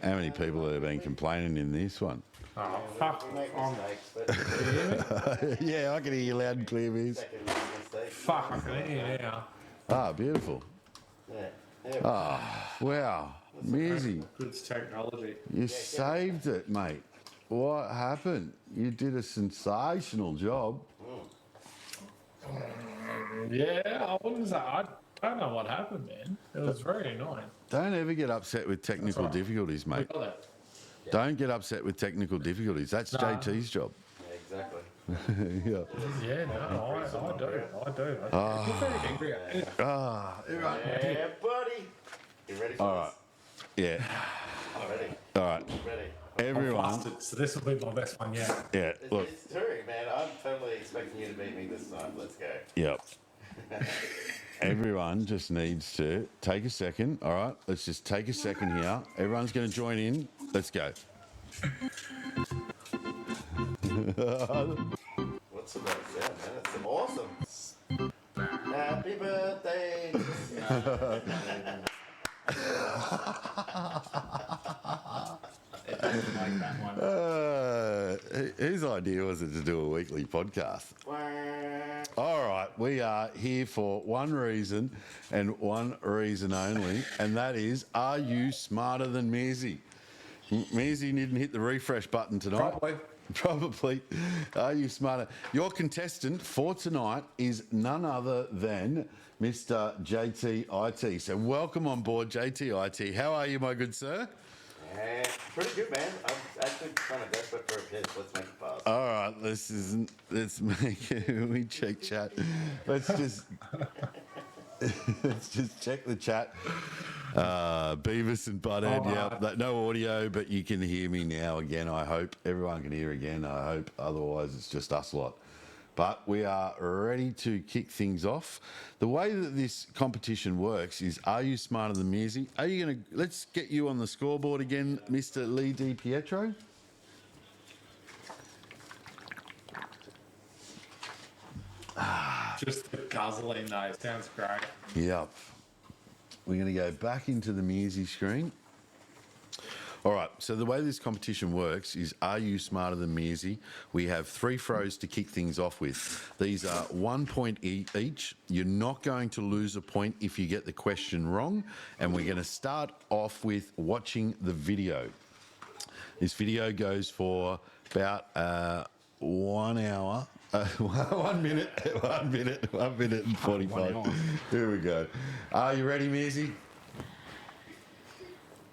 How many people have been complaining in this one? Oh, fuck. Yeah, I can hear you loud and clear, Miz. Fuck, I can hear you now. Ah, beautiful. Yeah. Ah, wow. Mearsy, Good technology. you saved it, mate. What happened? You did a sensational job. Yeah, I wouldn't say. I don't know what happened, man. It was very annoying. Don't ever get upset with technical That's right. difficulties, mate. We got that. Don't get upset with technical difficulties. That's No. JT's job. Yeah, exactly. Yeah. Yeah, no, I do. I do. Ah. I'm very angry at it. Ah, everyone. Yeah, buddy. You ready for All right. Yeah. this? I'm ready. All right. Ready. Everyone. Flustered, so this will be my best one yet. Yeah. Look. It's true, man. I'm totally expecting you to beat me this time. Let's go. Yep. Everyone just needs to take a second. All right. Let's just take a second here. Everyone's going to join in. Let's go. What's the best sound, man? It's some awesome. Happy birthday. Whose idea was it to do a weekly podcast? All right, we are here for one reason and one reason only, and that is, are you smarter than Mearsy? Mearsy didn't hit the refresh button tonight. Probably. Are you smarter? Your contestant for tonight is none other than Mr. JTIT. So welcome on board, JTIT. How are you, my good sir? Pretty good, man. I'm actually kind of desperate for a piss. Let's make it pass. All right, let's make it. We check chat. Let's just check the chat. Beavis and Butthead, no audio, but you can hear me now again, I hope. Everyone can hear again, I hope. Otherwise, it's just us lot. But we are ready to kick things off. The way that this competition works is, are you smarter than Mearsy? Are you going to... Let's get you on the scoreboard again, Mr. Lee Di Pietro. Just the guzzling, though. Sounds great. Yep. We're going to go back into the Mearsy screen. All right, so the way this competition works is, are you smarter than Mearsy? We have 3 throws to kick things off with. These are 1 point each. You're not going to lose a point if you get the question wrong, and we're going to start off with watching the video. This video goes for about 1 hour. 1 minute and 45. Here we go. Are you ready, Mearsy?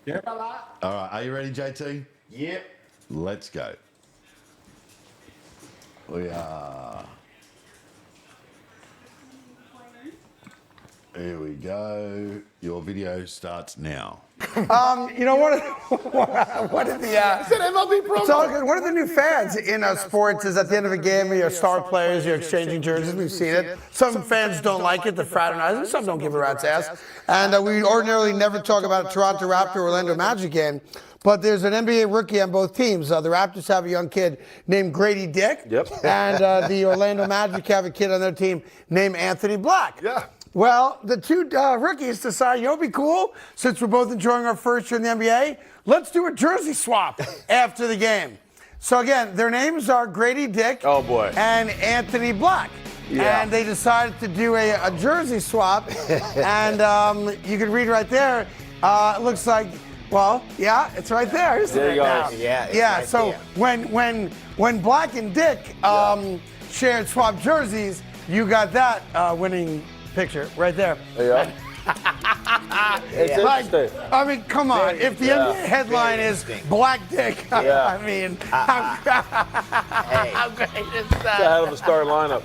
Yeah, brother. All right, are you ready, JT? Yep. Let's go. We are. Here we go. Your video starts now. You know what are the it's all good. One of the new fads in sports is at the end of a game, your star players, you're exchanging jerseys. We've seen it. Some fans don't like it, they're fraternizing. Some don't give a rat's ass. And we ordinarily never talk about a Toronto Raptor Orlando Magic game. But there's an NBA rookie on both teams. The Raptors have a young kid named Grady Dick. Yep. And the Orlando Magic have a kid on their team named Anthony Black. Yeah. Well, the two rookies decide, you know, it'd be cool, since we're both enjoying our first year in the NBA, let's do a jersey swap after the game. So again, their names are Grady Dick and Anthony Black. Yeah. And they decided to do a jersey swap. And you can read right there, it looks like, well, yeah, it's right there. Isn't There it you go. now? Yeah, right so there. when Black and Dick shared swap jerseys, you got that winning picture right there. Yeah. It's interesting. I mean, come on. If the NBA headline is Black Dick, I mean, how great is It's a that? hell of a starting lineup.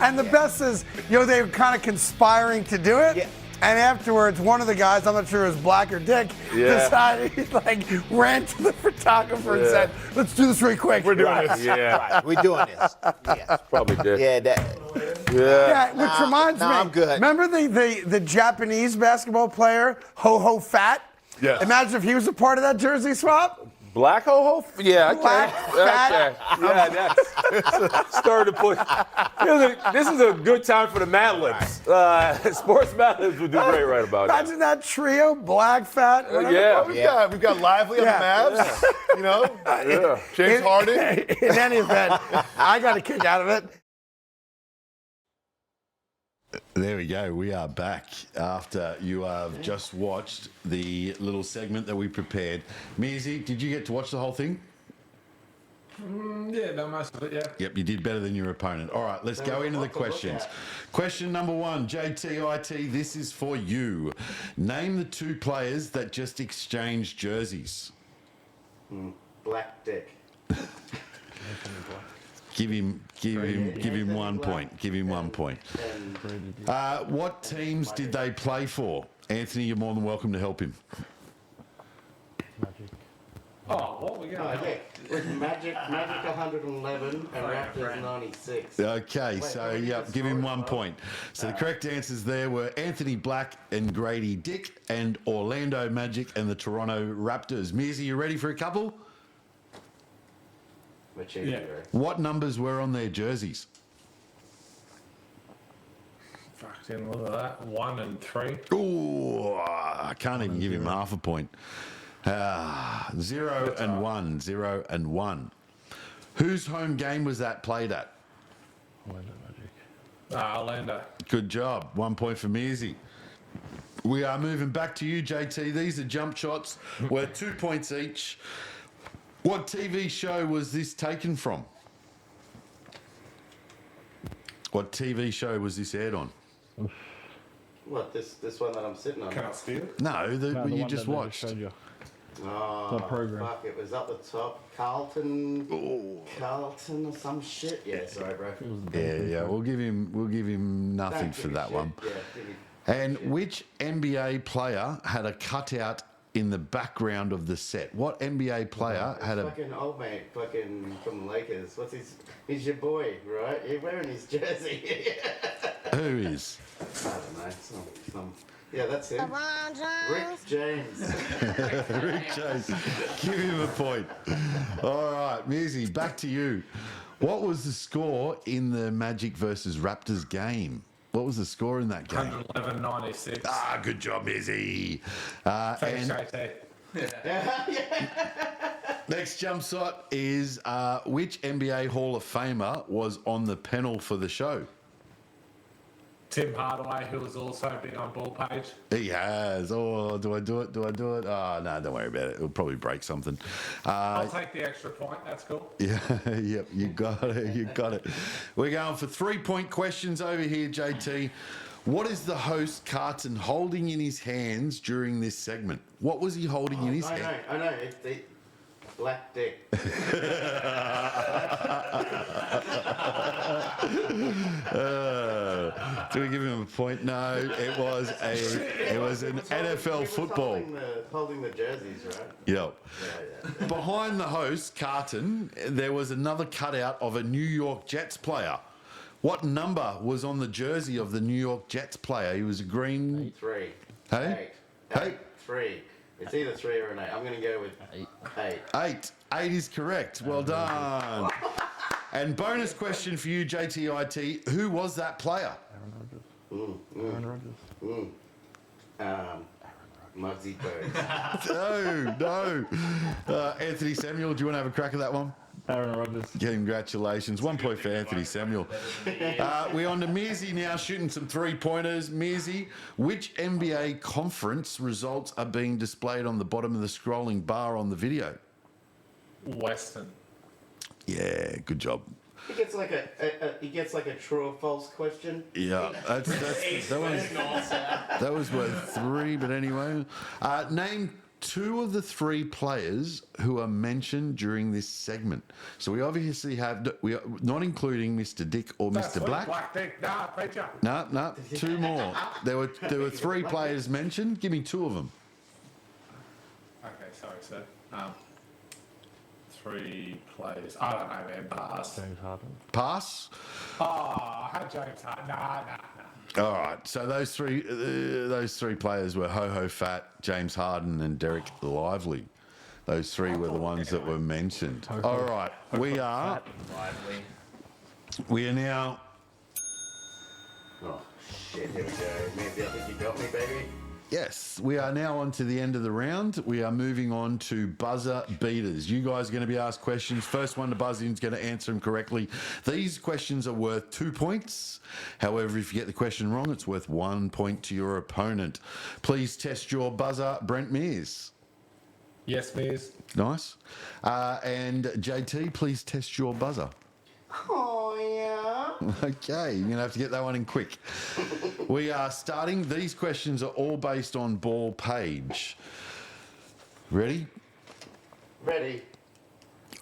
And the best is, you know, they were kind of conspiring to do it. Yeah. And afterwards, one of the guys, I'm not sure it was Black or Dick, decided, he ran to the photographer and said, let's do this really quick. We're doing this. Yeah. Right, we're doing this. Yeah. Probably Dick. Yeah, Yeah, which reminds me, I'm good. remember the Japanese basketball player, Ho Ho Fat? Yes. Imagine if he was a part of that jersey swap. Black ho ho? Yeah, okay. Black fat. Okay. Yeah, that's starting to put. This is a good time for the Mad Libs. Sports Mad Libs would do great right about now. Imagine that trio, black, fat. whatever. Yeah. We've got Lively on the Mavs. You know, Yeah. James Harden. In any event, I got a kick out of it. There we go. We are back after you have just watched the little segment that we prepared. Mizzy, did you get to watch the whole thing? Yeah, done most of it, yeah. Yep, you did better than your opponent. All right, let's go into the questions. Question number 1, JTIT, this is for you. Name the 2 players that just exchanged jerseys. Black Dick. Give him 1 point. Give him 1 point. What teams did they play for? Anthony, you're more than welcome to help him. Oh, what we going to Magic 111 and Raptors 96. Okay, so give him 1 point. So the correct answers there were Anthony Black and Grady Dick and Orlando Magic and the Toronto Raptors. Mizzy, you ready for a couple? Yeah. What numbers were on their jerseys? Fucking look at that. 1 and 3. Ooh, I can't even give him half a point. 0 and 1. 0 and 1. Whose home game was that played at? Orlando. Good job. 1 point for Mizzy. We are moving back to you, JT. These are jump shots. We're 2 points each. What TV show was this taken from? What TV show was this aired on? What, this one that I'm sitting on? Can I steal? No, the one you just watched. Oh, The program. fuck, it was up the top. Carlton or some shit. Yeah, sorry, bro. Yeah. We'll give him nothing Don't for give a that shit. one. Yeah, give me And which NBA player had a cutout in the background of the set? What NBA player had a... fucking old mate, fucking from the Lakers. He's your boy, right? You're wearing his jersey. Who is? I don't know. Yeah, that's him. Rick James. Rick James. Give him a point. All right, Mizzy, back to you. What was the score in the Magic versus Raptors game? What was the score in that game? 111-96. Ah, good job, Mizzy. Thanks, And JT. next jump shot is which NBA Hall of Famer was on the panel for the show? Tim Hardaway, who was also been on Ball Page. He has. Oh, do I do it? Oh, no, don't worry about it. It'll probably break something. I'll take the extra point. That's cool. Yeah, yep, you got it. We're going for 3-point questions over here, JT. What is the host, Carton, holding in his hands during this segment? What was he holding in his hand? I know. It's the Black Dick. Do we give him a point? No, it was an NFL football. Holding the jerseys, right? Yep. Yeah. Behind the host, Carton, there was another cutout of a New York Jets player. What number was on the jersey of the New York Jets player? He was a green... 3. Hey? 3. It's either 3 or an 8. I'm going to go with 8. 8 is correct. Well done. And bonus question for you, JTIT. Who was that player? Aaron Rodgers. Muggsy Bogues. No. Anthony Samuel, do you want to have a crack at that one? Aaron Rodgers. Congratulations. 1 point for Anthony Samuel. We're on to Mizzy now, shooting some 3-pointers. Mizzy, which NBA conference results are being displayed on the bottom of the scrolling bar on the video? Western. Yeah, good job. He gets like a true or false question. Yeah, that was worth 3, but anyway. Name 2 of the 3 players who are mentioned during this segment. So we obviously have, we are not including Mr. Dick or Mr. Black. Black Dick. Nah, feature. No, 2 more. There were 3 players mentioned. Give me 2 of them. Okay, sorry, sir. 3 players. I don't know, man. Pass. James Harden. Pass. Oh, I had James Harden. Nah. All right. So those three players were Ho Ho Fat, James Harden, and Derek Lively. Those three were the ones that were mentioned. All right, we are now. Oh, shit, here we go. Maybe I think you got me, baby. Yes, we are now on to the end of the round. We are moving on to buzzer beaters. You guys are going to be asked questions. First one to buzz in is going to answer them correctly. These questions are worth 2 points. However, if you get the question wrong, it's worth 1 point to your opponent. Please test your buzzer, Brent Mears. Yes, Mears. Nice. And JT, please test your buzzer. Oh, yeah. Okay, you're going to have to get that one in quick. We are starting. These questions are all based on ball page. Ready? Ready.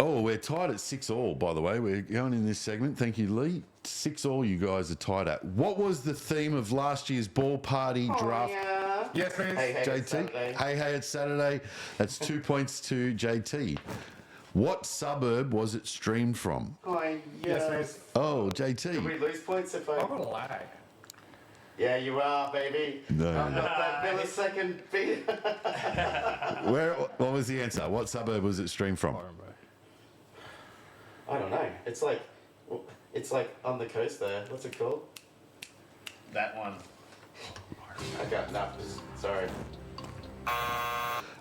Oh, we're tied at 6-all, by the way. We're going in this segment. Thank you, Lee. 6-all you guys are tied at. What was the theme of last year's ball party draft? Yeah. Yes, Mears. Hey, JT? it's Saturday. Hey, it's Saturday. That's 2 points to JT. What suburb was it streamed from? Oh, yeah. Yes, Mears. Oh, Did JT. we lose points if I'm I... gonna lag. Yeah, you are, baby. No. I'm not that millisecond beat. What was the answer? What suburb was it streamed from? I don't know. It's like on the coast there. What's it called? That one. I got nothing. Sorry.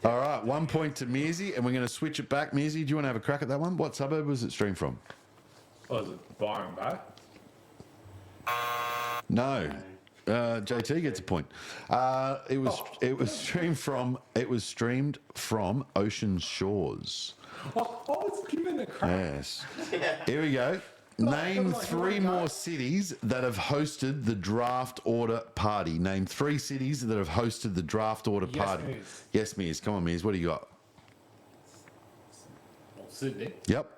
All right, 1 point to Mearsy, and we're going to switch it back. Mearsy, do you want to have a crack at that one? What suburb was it streamed from? Was it Byron Bay? No. JT gets a point. It was streamed from Ocean Shores. Oh, I was given a crack. Yes. Here we go. Name three more cities that have hosted the draft order party. Name 3 cities that have hosted the draft order Yes, party. Mears. Yes, Mears. Come on, Mears. What do you got? Well, Sydney, Yep.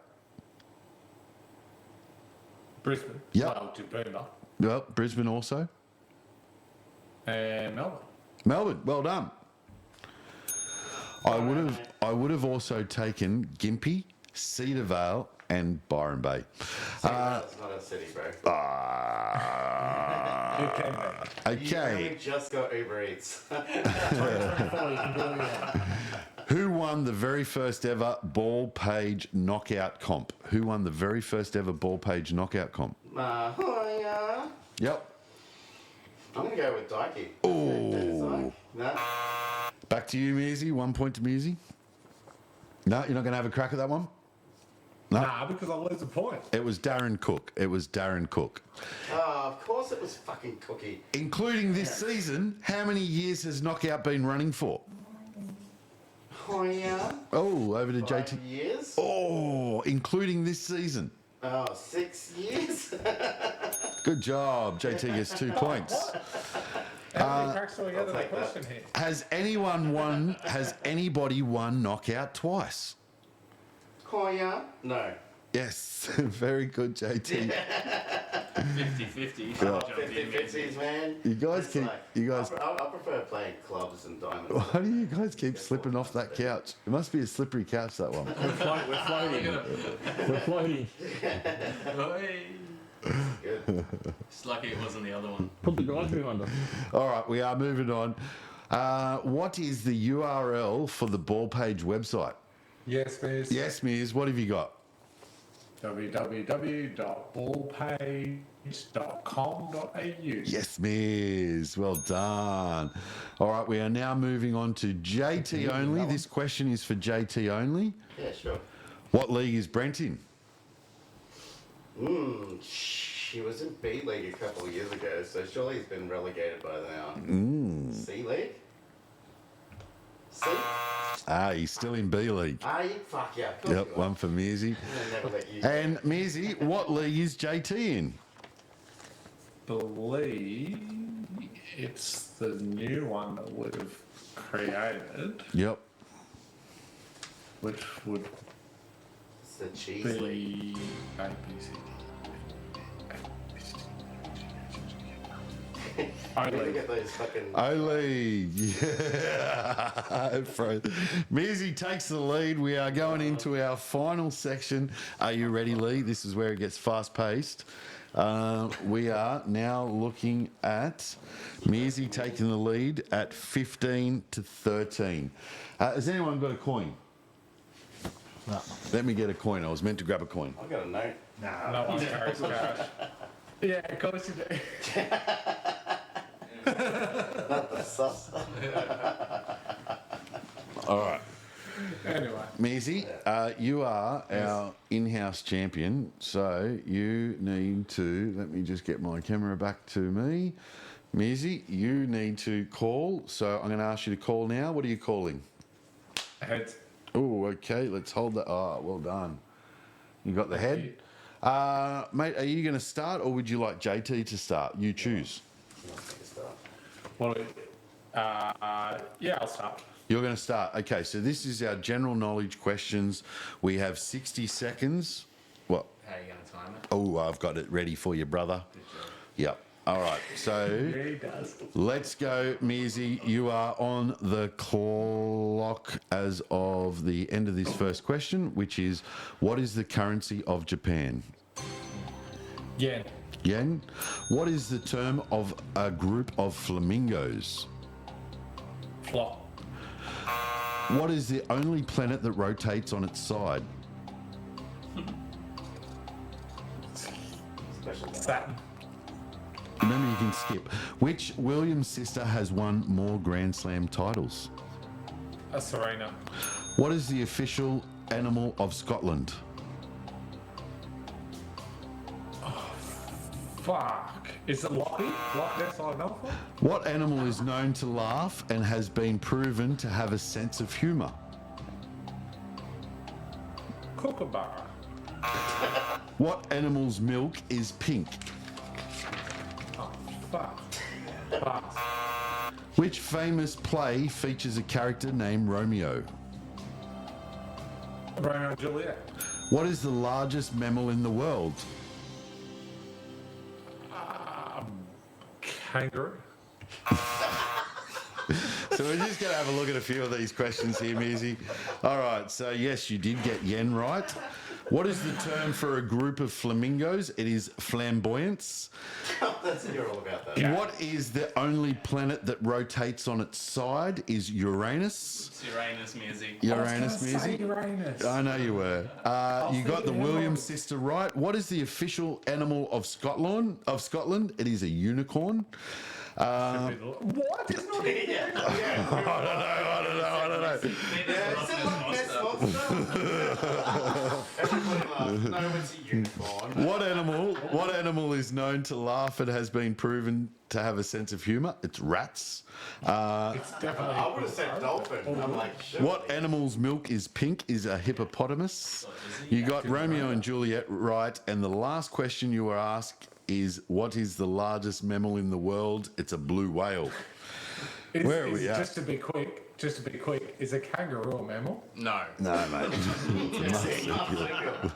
Brisbane, Yep. well, Toowoomba, Well, Brisbane also. and Melbourne. Melbourne. Well done. I would have also taken Gympie, Cedar Vale, and Byron Bay. It's not a city, bro. Okay. You just got Uber Eats. Who won the very first ever ball page knockout comp? Who won the very first ever ball page knockout comp? Oh, yeah. Yep. I'm going to go with Dikey. Oh. No? Back to you, Mearsy. 1 point to Mearsy. No, you're not going to have a crack at that one? No. Nah, because I lose a point. It was Darren Cook. Oh, of course it was fucking Cookie. Including this season, how many years has Knockout been running for? Oh, yeah. Oh, over to 5 JT. years? Oh, including this season. Oh, 6 years? Good job. JT gets 2 points. How many cracks do we get at the question here? Has anybody won Knockout twice? Oh, yeah. No. Yes. Very good, JT. 50-50. 50-50s, man. You guys keep. I prefer playing clubs and diamonds. Why do you guys keep slipping off that couch? It must be a slippery couch, that one. We're floating. Good. It's lucky it wasn't the other one. Put the guys who under. All right, we are moving on. What is the URL for the ball page website? Yes, Mears. Yes, Mears. What have you got? www.ballpage.com.au. Yes, Mears. Well done. All right, we are now moving on to JT only. This question is for JT only. Yeah, sure. What league is Brent in? She was in B League a couple of years ago, so surely he's been relegated by now. C League? C? He's still in B League. You fuck yeah. Of course Yep, you are. one for Mearsy. I'll never let you. And Mearsy, what league is JT in? Believe it's the new one that would have created, Yep. which would It's the Cheese League. be ABCD. Look at those fucking. O-League. Yeah. Mearsy takes the lead. We are going into our final section. Are you ready, Lee? This is where it gets fast-paced. We are now looking at Mearsy taking the lead at 15-13. Has anyone got a coin? No. Let me get a coin. I was meant to grab a coin. I got a note. Nah, no one's carrots, cash. Yeah, of course you do. Not the sus. All right. Anyway. Measy, you are our in-house champion, so you need to, let me just get my camera back to me. Measy, you need to call, so I'm going to ask you to call now. What are you calling? Heads. Oh, okay, let's hold that. Oh, well done. You got the head. Mate, are you going to start or would you like JT to start? You choose. Well, yeah, I'll start. You're going to start. Okay, so this is our general knowledge questions. We have 60 seconds. What? How are you going to time it? Oh, I've got it ready for you, brother. Yep. All right, so Yeah, he does. let's go, Measy. You are on the clock as of the end of this first question, which is, what is the currency of Japan? Yen. Yen. What is the term of a group of flamingos? Flop. What is the only planet that rotates on its side? Saturn. Remember, you can skip. Which Williams sister has won more Grand Slam titles? A Serena. What is the official animal of Scotland? Fuck. Is it Lockie? That's all I know for? What animal is known to laugh and has been proven to have a sense of humour? Kookaburra. What animal's milk is pink? Oh, fuck. Pass. Which famous play features a character named Romeo? Romeo and Juliet. What is the largest mammal in the world? Kangaroo. So we're just going to have a look at a few of these questions here, Measy. All right, so yes, you did get yen right. What is the term for a group of flamingos? It is flamboyance. You're all about that. What is the only planet that rotates on its side? Is Uranus. It's Uranus, Measy. Uranus, Measy. Uranus. I know you were. You got the Williams sister right. What is the official animal of Scotland? It is a unicorn. What? It's not even I don't know. No, it's a unicorn. What animal is known to laugh and has been proven to have a sense of humour? It's rats. It's definitely. I would have said dolphin. I'm like, shit. What animal's milk is pink is a hippopotamus. You got Romeo and Juliet right. And the last question you were asked is, what is the largest mammal in the world? It's a blue whale. Where are we at? Just to be quick, is a kangaroo a mammal? No. No, mate.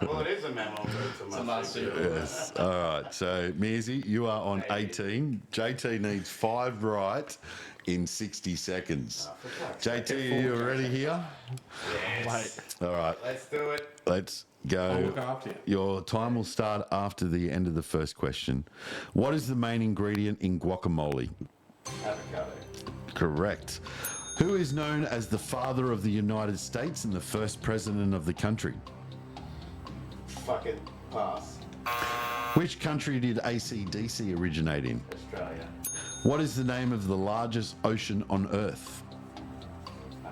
Well, it is a mammal, but it's a marsupial. Yes. All right. So, Measy, you are on 18. JT needs 5 right in 60 seconds. JT, are you ready here? Yes. All right. Let's do it. Let's I'll go. look after you. Your time will start after the end of the first question. What is the main ingredient in guacamole? Avocado. Correct. Who is known as the father of the United States and the first president of the country? Fucking pass. Which country did AC/DC originate in? Australia. What is the name of the largest ocean on Earth?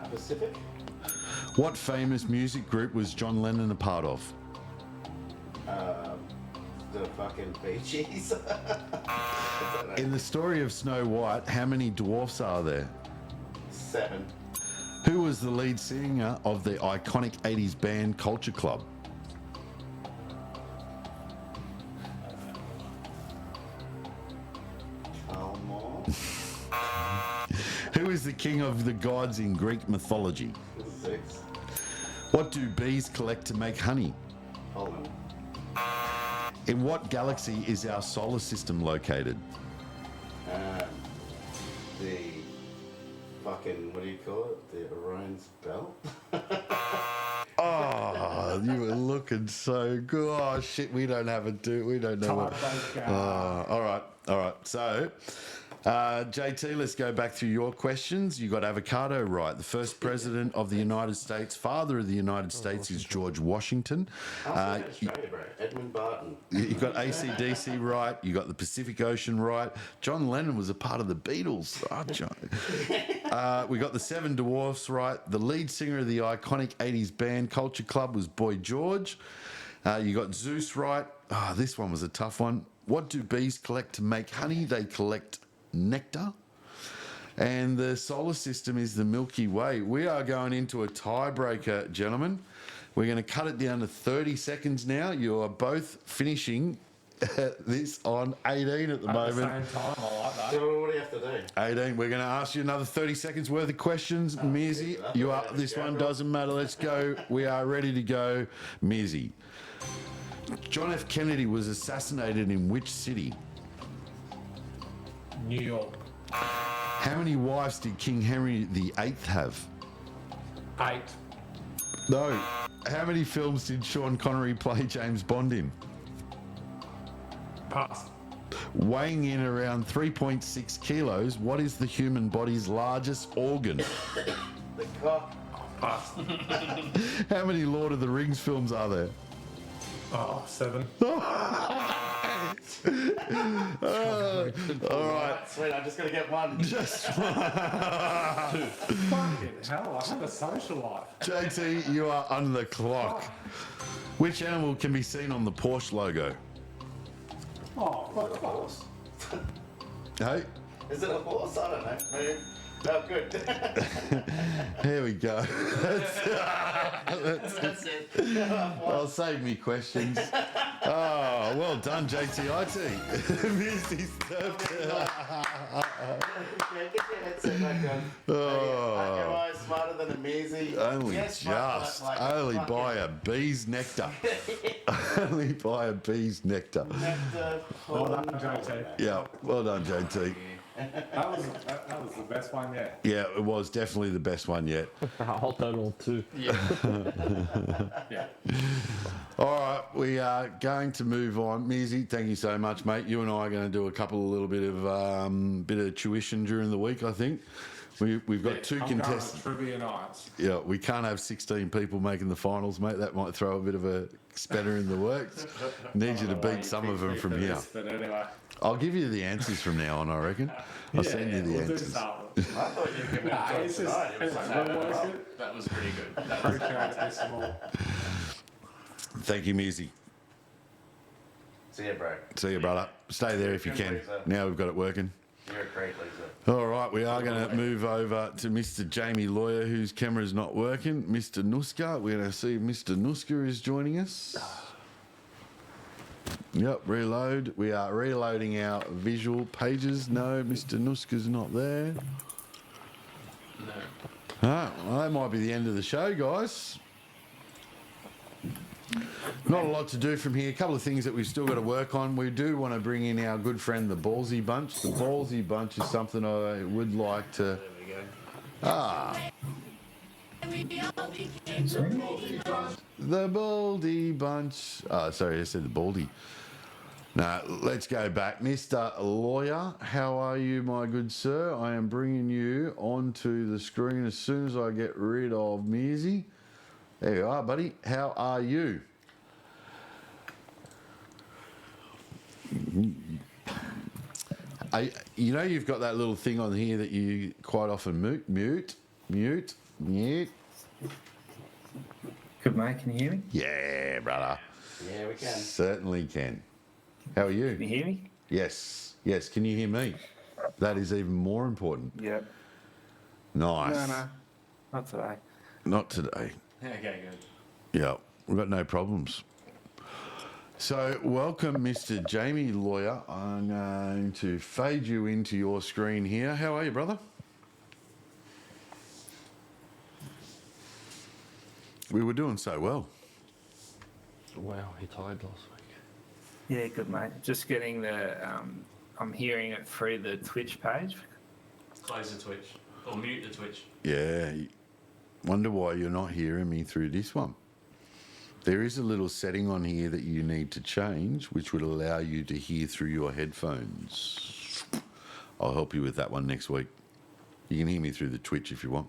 Pacific. What famous music group was John Lennon a part of? The fucking Bee Gees. In the story of Snow White, how many dwarfs are there? 7. Who was the lead singer of the iconic 80s band Culture Club? Who is the king of the gods in Greek mythology? 6. What do bees collect to make honey? Pollen. In what galaxy is our solar system located? The fucking, what do you call it? The Orion's belt? Oh, you were looking so good. Oh, shit, we don't have a do. We don't know what. All right. So, JT, let's go back through your questions. You got avocado right. The first president of the United States, father of the United States, is George Washington. Australia, bro. Edmund Barton. You got AC/DC right. You got the Pacific Ocean right. John Lennon was a part of the Beatles. Oh, John. We got the Seven Dwarfs right. The lead singer of the iconic 80s band Culture Club was Boy George. You got Zeus right. This one was a tough one. What do bees collect to make honey? They collect nectar. And the solar system is the Milky Way. We are going into a tiebreaker, gentlemen. We're going to cut it down to 30 seconds now. You are both finishing this on 18 at the moment. At the same time, I like that. So what do you have to do? 18. We're going to ask you another 30 seconds worth of questions. Mizzy, you are. This one doesn't matter. Let's go. We are ready to go. Mizzy. John F. Kennedy was assassinated in which city? New York. How many wives did King Henry VIII have? 8. No. How many films did Sean Connery play James Bond in? Pass. Weighing in around 3.6 kilos, what is the human body's largest organ? The cock. Pass. How many Lord of the Rings films are there? 7. All right. Sweet, I'm just going to get one. Just one. Fucking hell, I have a social life. JT, you are on the clock. Which animal can be seen on the Porsche logo? Oh, what horse? Hey? Is it a horse? I don't know. Maybe. Oh, good. Here we go. That's it. I'll save me questions. Oh, well done, JTIT. Mizzy's served. Get your headset back on. Oh. Am I smarter than a Mizzy? Only Yes, just. Only by a bee's nectar. Only by a bee's nectar. Nectar. Well done, JT. Yeah, well done, JT. That was the best one yet. Yeah, it was definitely the best one yet. I'll total 2. Yeah. All right, we are going to move on. Mizzy, thank you so much, mate. You and I are going to do a little bit of tuition during the week, I think. We've got 2 contestants. Trivia nights. Yeah, we can't have 16 people making the finals, mate. That might throw a bit of a spanner in the works. Need you to beat some of them from here. But anyway. I'll give you the answers from now on, I reckon. I'll send you the we'll answers. I thought you were giving me a tonight. That was pretty good. That was Thank you, Mizzy. See you, bro. See you, brother. Stay there if you Good can. loser. Now we've got it working. You're a great loser. All right, we are going to move over to Mr. Jamie Lawyer, whose camera is not working. Mr. Nuska, we're going to see if Mr. Nuska is joining us. Yep, reload. We are reloading our visual pages. No, Mr. Nuska's not there. No. Well, that might be the end of the show, guys. Not a lot to do from here. A couple of things that we've still got to work on. We do want to bring in our good friend, the Ballsy Bunch. The Ballsy Bunch is something I would like to... There we go. The Baldy Bunch. Oh, sorry, I said the Baldy. Now, let's go back. Mr. Lawyer, how are you, my good sir? I am bringing you onto the screen as soon as I get rid of Mizzy. There you are, buddy. How are you? You know you've got that little thing on here that you quite often mute. Good, mate. Can you hear me? Yeah, brother. Yeah, we can. Certainly can. How are you? Can you hear me? Yes. Yes. Can you hear me? That is even more important. Yep. Nice. No, not today. Not today. Okay, good. Yeah, we've got no problems. So, welcome, Mr. Jamie Lawyer. I'm going to fade you into your screen here. How are you, brother? We were doing so well. Wow, he tied last week. Yeah, good, mate. Just getting the. I'm hearing it through the Twitch page. Close the Twitch. Or mute the Twitch. Yeah. Wonder why you're not hearing me through this one. There is a little setting on here that you need to change, which would allow you to hear through your headphones. I'll help you with that one next week. You can hear me through the Twitch if you want.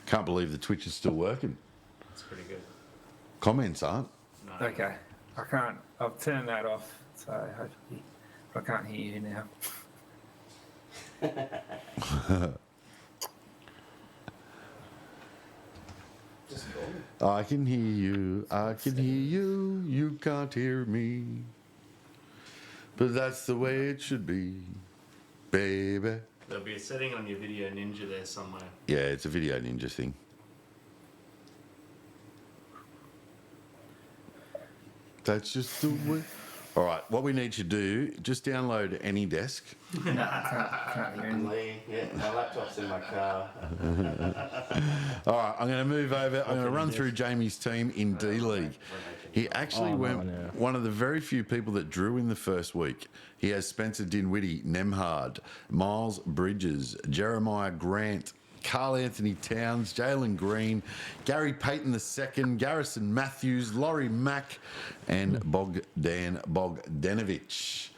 Can't believe the Twitch is still working. It's pretty good. Comments aren't. Okay. I can't. I've turned that off, so hopefully I can't hear you now. I can hear you. I can hear you. You can't hear me. But that's the way it should be, baby. There'll be a setting on your Video Ninja there somewhere. Yeah, it's a Video Ninja thing. That's just the way. All right, what we need to do, just download AnyDesk. Yeah, my laptop's in my car. All right, I'm going to move over. I'm going to run through Jamie's team in D-League. He actually went one of the very few people that drew in the first week. He has Spencer Dinwiddie, Nemhard, Miles Bridges, Jeremiah Grant, Carl Anthony Towns, Jalen Green, Gary Payton II, Garrison Matthews, Laurie Mack, and Bogdan Bogdanovic.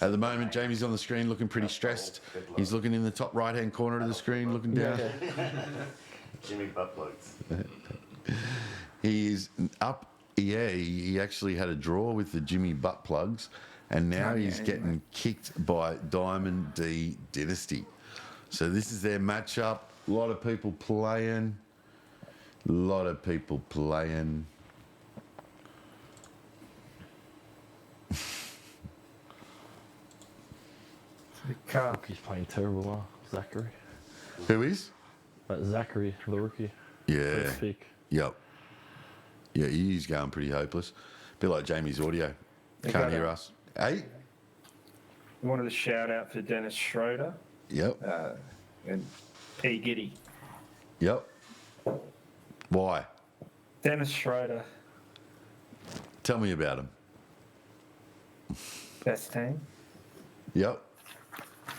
At the moment, Jamie's on the screen looking pretty stressed. He's looking in the top right-hand corner of the screen, looking down. Jimmy butt plugs. He is up. Yeah, he actually had a draw with the Jimmy butt plugs, and now he's getting kicked by Diamond D Dynasty. So this is their matchup. A lot of people playing. Rookie's playing terrible, huh? Zachary. Who is? Zachary, the rookie. Yeah. First pick. Yep. Yeah, he's going pretty hopeless. Bit like Jamie's audio. Can't hear us. Hey? I wanted to shout out for Dennis Schroeder. Yep. And P. Giddy. Yep. Why? Dennis Schroeder, Tell me about him. best team. Yep.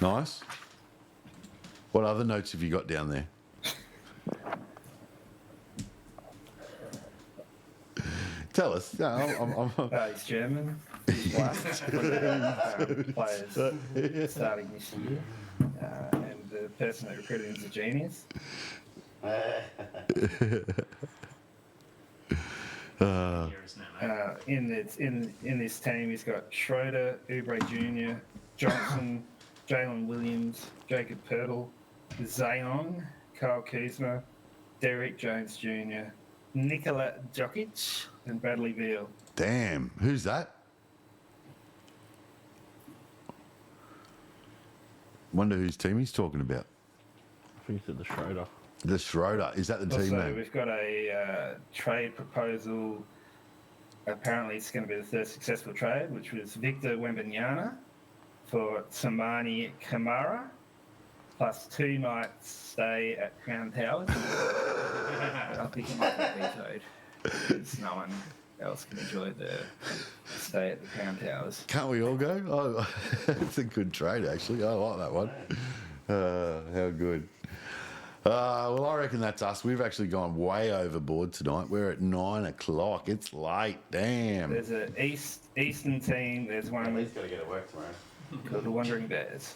Nice. What other notes have you got down there? Tell us. No, He's German. He's black. Players starting this year. And the person that recruited him is a genius. In this team, he's got Schroeder, Oubre Jr., Johnson, Jalen Williams, Jacob Pertl, Zayon, Kyle Kuzma, Derek Jones Jr., Nikola Jokic, and Bradley Beal. Damn. Who's that? Wonder whose team he's talking about. I think it's the Schroeder. The Schroeder. Is that the team Also, name? we've got a trade proposal. Apparently, it's going to be the third successful trade, which was Victor Wembanyama for Samani Kamara, plus 2 nights stay at Crown Towers. I think it might be vetoed because no one else can enjoy the stay at the Crown Towers. Can't we all go? Oh, it's a good trade, actually. I like that one. How good. Well, I reckon that's us. We've actually gone way overboard tonight. We're at 9 o'clock. It's late. Damn. There's an Eastern team. There's one. He's got to get to work tomorrow. Called the Wandering Bears.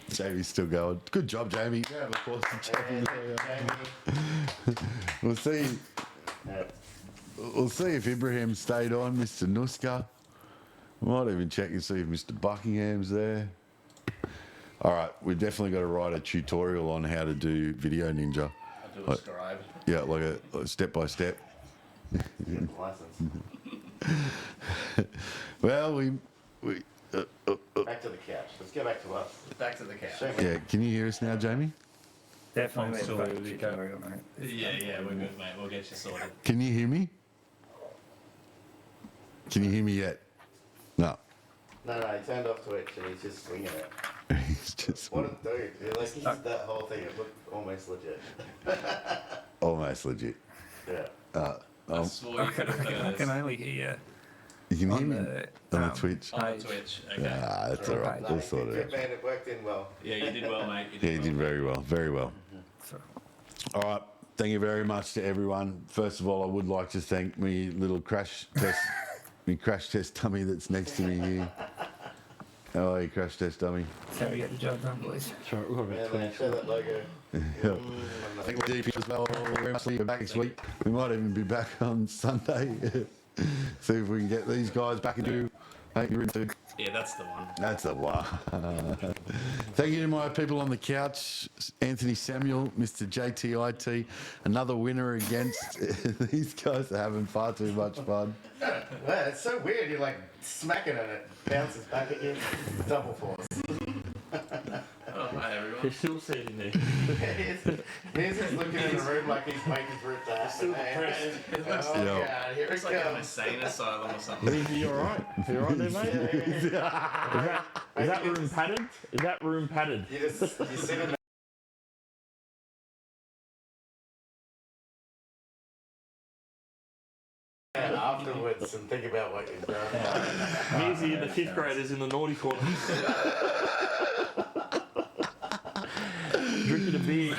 Jamie's still going. Good job, Jamie. Yeah, of course. We'll see. We'll see if Ibrahim stayed on, Mr. Nuska. Might even check and see if Mr. Buckingham's there. All right, we've definitely got to write a tutorial on how to do Video Ninja. I'll do a scribe. Yeah, like a step by step. Well, we back to the couch. Let's go back to us. Back to the couch. yeah. Can you hear us now, Jamie? Definitely. I'm still made a with you, tutorial, mate. Yeah, we're good, mate. We'll get you sorted. Can you hear me? Can you hear me yet? No. No, he turned off Twitch and he's just swinging it. He's just What a dude. Like, that whole thing, it looked almost legit. almost legit. Yeah. I swore you could have done I this. can only hear You can hear on me the on the Twitch. On Twitch. Okay. Ah, that's all right. We'll sort it out. Man, it worked in well. Yeah, you did well, mate. Yeah, you did very well. Very well. All right. Thank you very much to everyone. First of all, I would like to thank my little crash test my crash test dummy that's next to me here. How are you, crash test dummy? So we get the job done, boys. That's right, we've got about 20. Show that logo. Yeah. I think we're deep as well. We're actually back next week. We might even be back on Sunday. See if we can get these guys back into. Hey, you're into. Yeah, that's the one. That's the one. Thank you to my people on the couch, Anthony Samuel, Mr. JTIT, another winner against. These guys are having far too much fun. Man, it's so weird. You're like smacking and it bounces back at you. Double force. Oh, hi, everyone. They're still sitting there. He's just looking in the room like he's waiting for it to happen. Still depressed. Oh, God, here it It's like an comes. insane asylum or something. Are you alright? You alright there, mate? Is that room padded? Is that room padded? You sit in there afterwards and think about what you've done. Measy and the 5th graders in the naughty corner. Drinking a beer.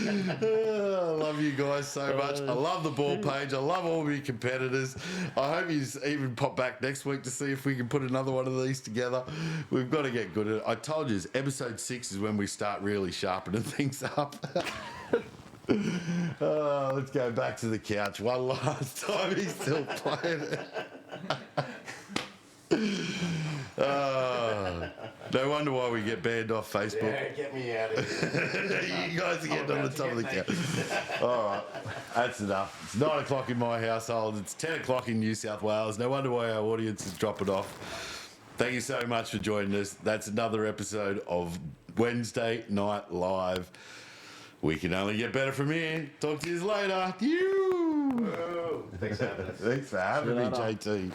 I love you guys so much. I love the ball page. I love all my competitors. I hope you even pop back next week to see if we can put another one of these together. We've got to get good at it. I told you, episode 6 is when we start really sharpening things up. Let's go back to the couch one last time. He's still playing it. No wonder why we get banned off Facebook. Yeah, get me out of here. You guys are getting on the top of the couch. All right, that's enough. It's 9 o'clock in my household. It's 10 o'clock in New South Wales. No wonder why our audience is dropping off. Thank you so much for joining us. That's another episode of Wednesday Night Live. We can only get better from here. Talk to you later. Thanks for having us. Thanks for having me, JT.